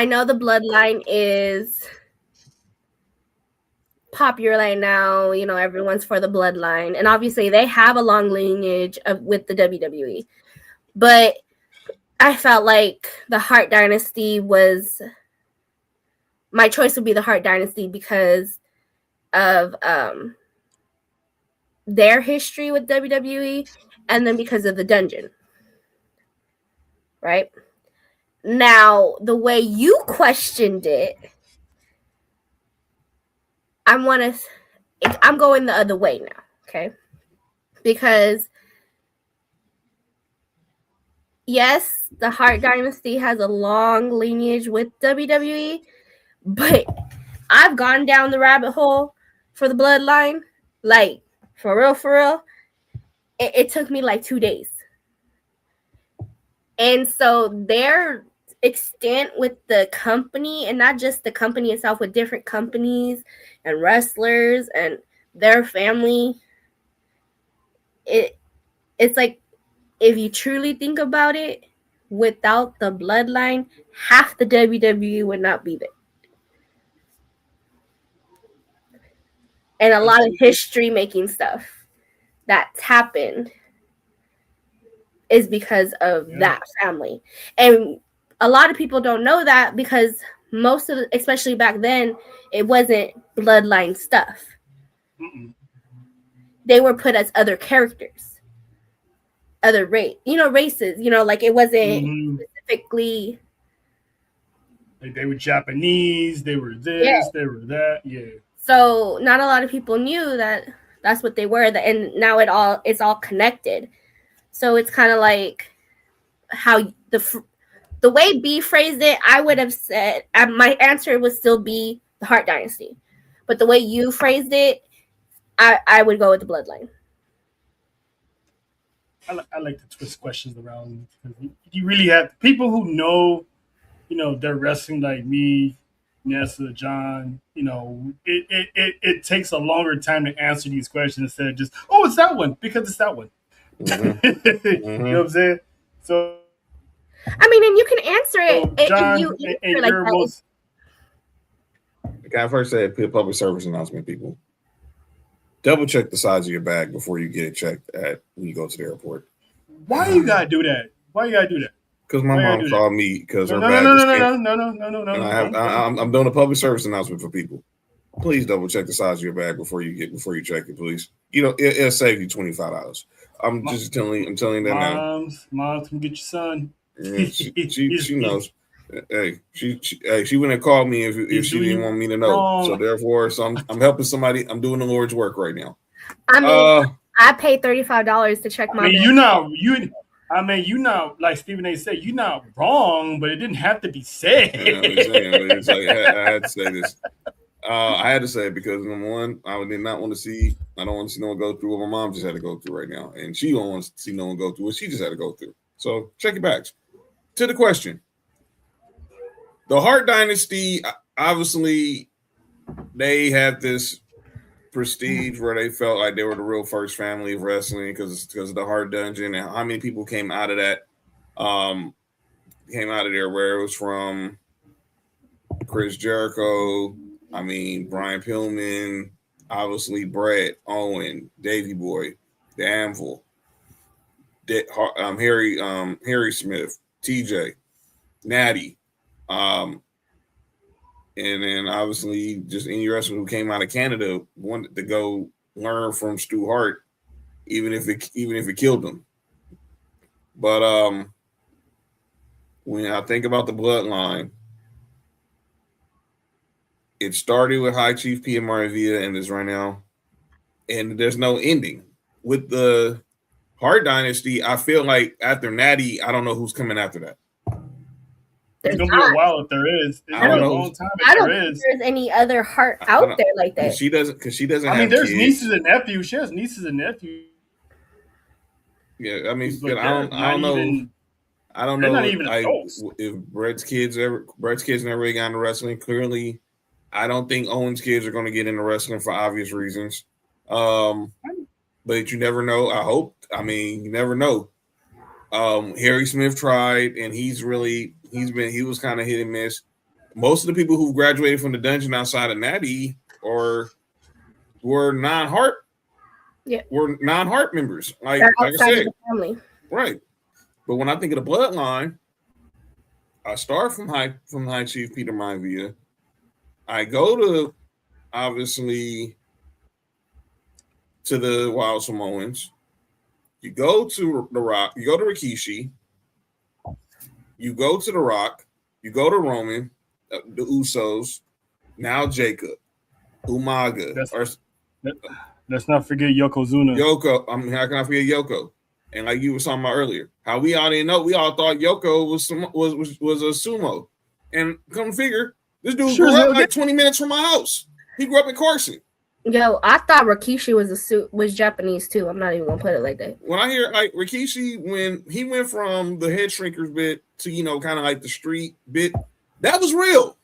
know the bloodline is popular right now, everyone's for the bloodline, and obviously they have a long lineage with the WWE, but I felt like the Hart Dynasty my choice would be the Hart Dynasty because of their history with WWE and then because of the dungeon. Right? Now, the way you questioned it, I'm going the other way now, okay? Because yes, the Hart Dynasty has a long lineage with WWE, but I've gone down the rabbit hole for the bloodline, like for real. It took me like 2 days. And so their extent with the company, and not just the company itself, with different companies and wrestlers and their family, it's like, if you truly think about it, without the bloodline, half the WWE would not be there. And a lot of history making stuff that's happened is because of that family. And a lot of people don't know that because especially back then, it wasn't bloodline stuff. Mm-mm. They were put as other characters, other races, like it wasn't specifically. Like they were Japanese, they were this, they were that, So not a lot of people knew that that's what they were, and now it's all connected. So it's kind of like how the way B phrased it, I would have said my answer would still be the Hart Dynasty, but the way you phrased it, I would go with the bloodline. I like to twist questions around because you really have people who know, they're wrestling like me, Nessa, John. It takes a longer time to answer these questions instead of just, oh, it's that one because it's that one. Mm-hmm. You know what I'm saying? So, I mean, and you can answer it. John, if you and answer like your that. most. Like I first said, public service announcement, people. Double check the size of your bag before you get it checked when you go to the airport. Why you gotta do that? Because my mom called me because her No. bag is thin. No. I'm doing a public service announcement for people. Please double check the size of your bag before you check it, please. It'll save you $25. I'm telling you that now. Moms can get your son. Yeah, she knows. Hey, she wouldn't have called me if she didn't want me to know. Wrong. So therefore, I'm helping somebody. I'm doing the Lord's work right now. I mean, I paid $35 to check my. You like Stephen A. said, you're not wrong, but it didn't have to be said. Yeah, I'm saying, but it's like I had to say this. I had to say it because number one, I did not want to see. I don't want to see no one go through what my mom just had to go through right now, and she don't want to see no one go through what she just had to go through. So check your bags. To the question. The Hart Dynasty, obviously, they have this prestige where they felt like they were the real first family of wrestling because of the Hart Dungeon and how many people came out of that, where it was from Chris Jericho, Brian Pillman, obviously Brett, Owen, Davey Boy, The Anvil, Harry Smith, TJ, Natty. And then obviously just any wrestler who came out of Canada wanted to go learn from Stu Hart, even if it killed them. But when I think about the bloodline, it started with High Chief P. Maravilla and is right now, and there's no ending. With the Hart Dynasty, I feel like after Natty, I don't know who's coming after that. It's gonna be a while if there is. I don't think there's any other Hart out there like that. She doesn't. There's kids. Nieces and nephews. She has nieces and nephews. Yeah, I don't know. I don't know if Brett's kids never really got into wrestling. Clearly, I don't think Owen's kids are going to get into wrestling for obvious reasons. But you never know. I hope. You never know. Harry Smith tried, and he was kind of hit and miss. Most of the people who graduated from the dungeon outside of Natty were non-Hart. Yeah, were non-Hart members. Like I said, right. But when I think of the bloodline, I start from High Chief Peter Maivia. I go to obviously to the Wild Samoans. You go to The Rock. You go to Rikishi. You go to The Rock. You go to Roman, the Usos. Now Jacob, Umaga. Let's not forget Yokozuna. How can I forget Yoko? And like you were talking about earlier, how we all didn't know. We all thought Yoko was a sumo, and come figure, this dude grew up like 20 minutes from my house. He grew up in Carson. Yo, I thought Rikishi was Japanese too. I'm not even gonna put it like that. When I hear like Rikishi, when he went from the head shrinkers bit to kind of like the street bit, that was real.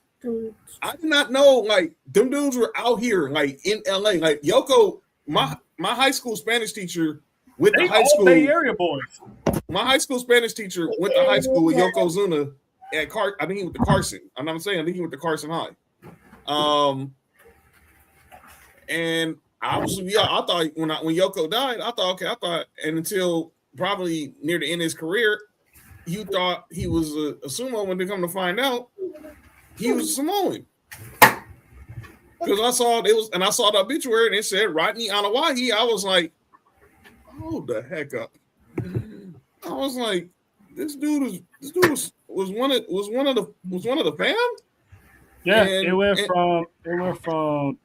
I did not know like them dudes were out here like in LA. Like Yoko, my high school Spanish teacher went to high school. Bay Area boys. My high school Spanish teacher went to high school with Yokozuna at I think he went to Carson. I think he went to Carson High. And obviously, I thought when Yoko died, I thought, and until probably near the end of his career, you thought he was a sumo. When they come to find out, he was a Samoan. Because I saw the obituary and it said Rodney Anawahi. I was like, hold the heck up. I was like, this dude was one of the fam. Yeah, it went from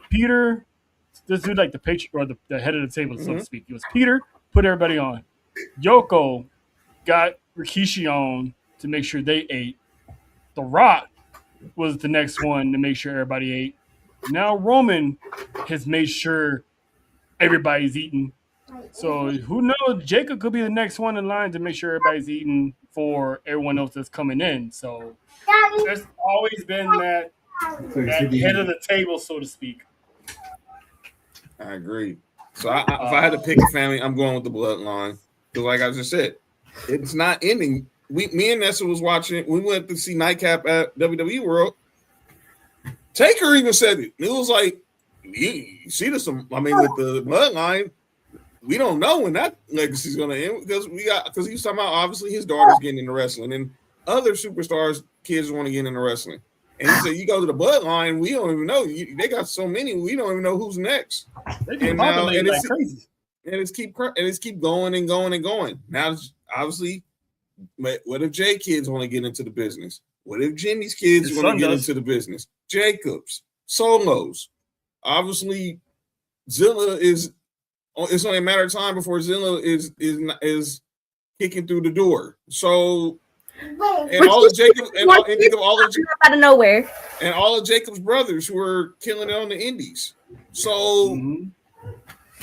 Peter, this dude like the patriarch or the head of the table, so to speak. It was Peter, put everybody on. Yoko got Rikishi on to make sure they ate. The Rock was the next one to make sure everybody ate. Now Roman has made sure everybody's eating. So who knows? Jacob could be the next one in line to make sure everybody's eating for everyone else that's coming in. So there's always been that head of the table, so to speak. I agree. So if I had to pick a family, I'm going with the bloodline. Because like I just said, it's not ending. Me and Nessa was watching. We went to see Nightcap at WWE World. Taker even said it. It was like, you see this. I mean, with the bloodline, we don't know when that legacy is going to end because he was talking about obviously his daughter's getting into wrestling and other superstars, kids want to get into wrestling. And he said, you go to the bloodline, we don't even know. They got so many, we don't even know who's next. And now, it's crazy. And it's keep going and going and going. Now, obviously, what if Jay kids want to get into the business? What if Jimmy's kids want to get into the business? Jacobs, Solos. Obviously, Zilla is. It's only a matter of time before Zilla is kicking through the door. So, and all of Jacob and all of out of nowhere, and all of Jacob's brothers who are killing it on the indies. So,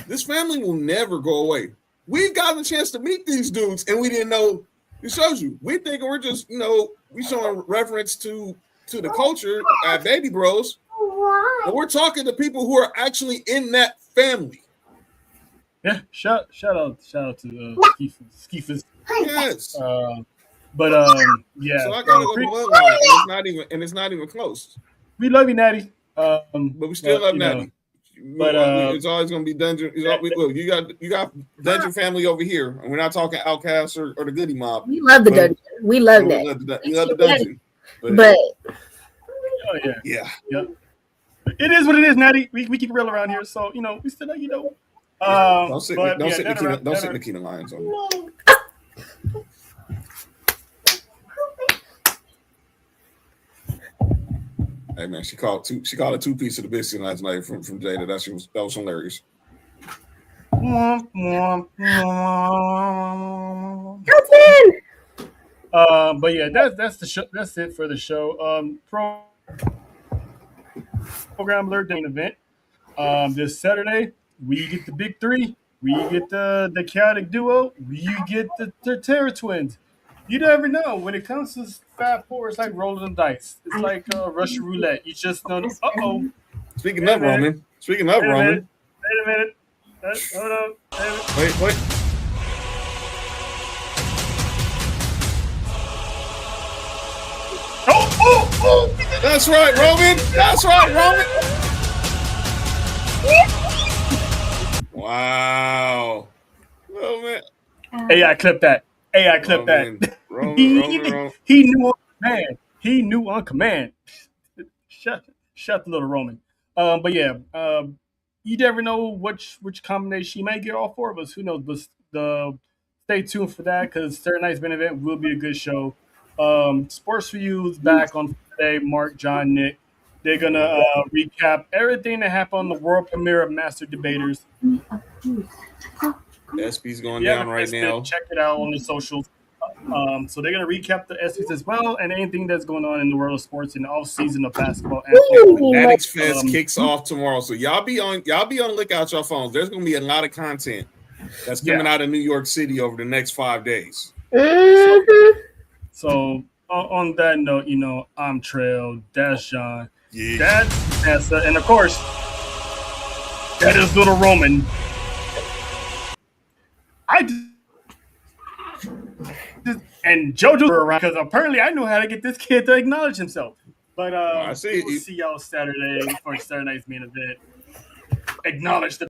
this family will never go away. We've gotten a chance to meet these dudes, and we didn't know. It shows you. We think we're just, we showing reference to the culture at Baby Bros. But we're talking to people who are actually in that family. Yeah, shout out to Skeefus. Yes. But yeah. So I gotta go bloodline, and it's not even close. We love you, Natty. But we still love Natty. But it's always gonna be Dungeon. Look, you got Dungeon family over here, and we're not talking Outcasts or the Goody Mob. We love the Dungeon. We love that. We love the Dungeon. But oh yeah. It is what it is, Natty. We keep it real around here, so we still let you know. Don't sit Nikita Lyons on me. Hey man, she called a 2 piece of the biscuit last night from Jada. That was hilarious. But yeah, that's the show. That's it for the show. Program alert main event. This Saturday we get the big three. We get the chaotic duo. We get the Terror Twins. You never know. When it comes to Fab Four, it's like rolling the dice. It's like Russian roulette. You just don't. Speaking of Roman. Wait a minute. Hold on. Wait. Oh! That's right, Roman. Wow. Oh man. AI clip that. Roman. He knew on command. He knew on command. Shut the little Roman. But yeah, you never know which combination she might get all four of us. Who knows? But stay tuned for that because Saturday night's main event will be a good show. Sports for You is back on Friday. Mark, John, Nick. They're gonna recap everything that happened on the world premiere of Master Debaters. SP's going down right now. Check it out on the socials. So they're gonna recap the SPs as well and anything that's going on in the world of sports in the off season of basketball. Fanatics Fest kicks off tomorrow, so y'all be on the lookout your phones. There's gonna be a lot of content that's coming out of New York City over the next 5 days. So on that note, I'm Trail, that's John, that's Nessa, and of course, that is little Roman. And JoJo around because apparently I know how to get this kid to acknowledge himself. But we'll see y'all Saturday for Saturday night's main event. Acknowledge the.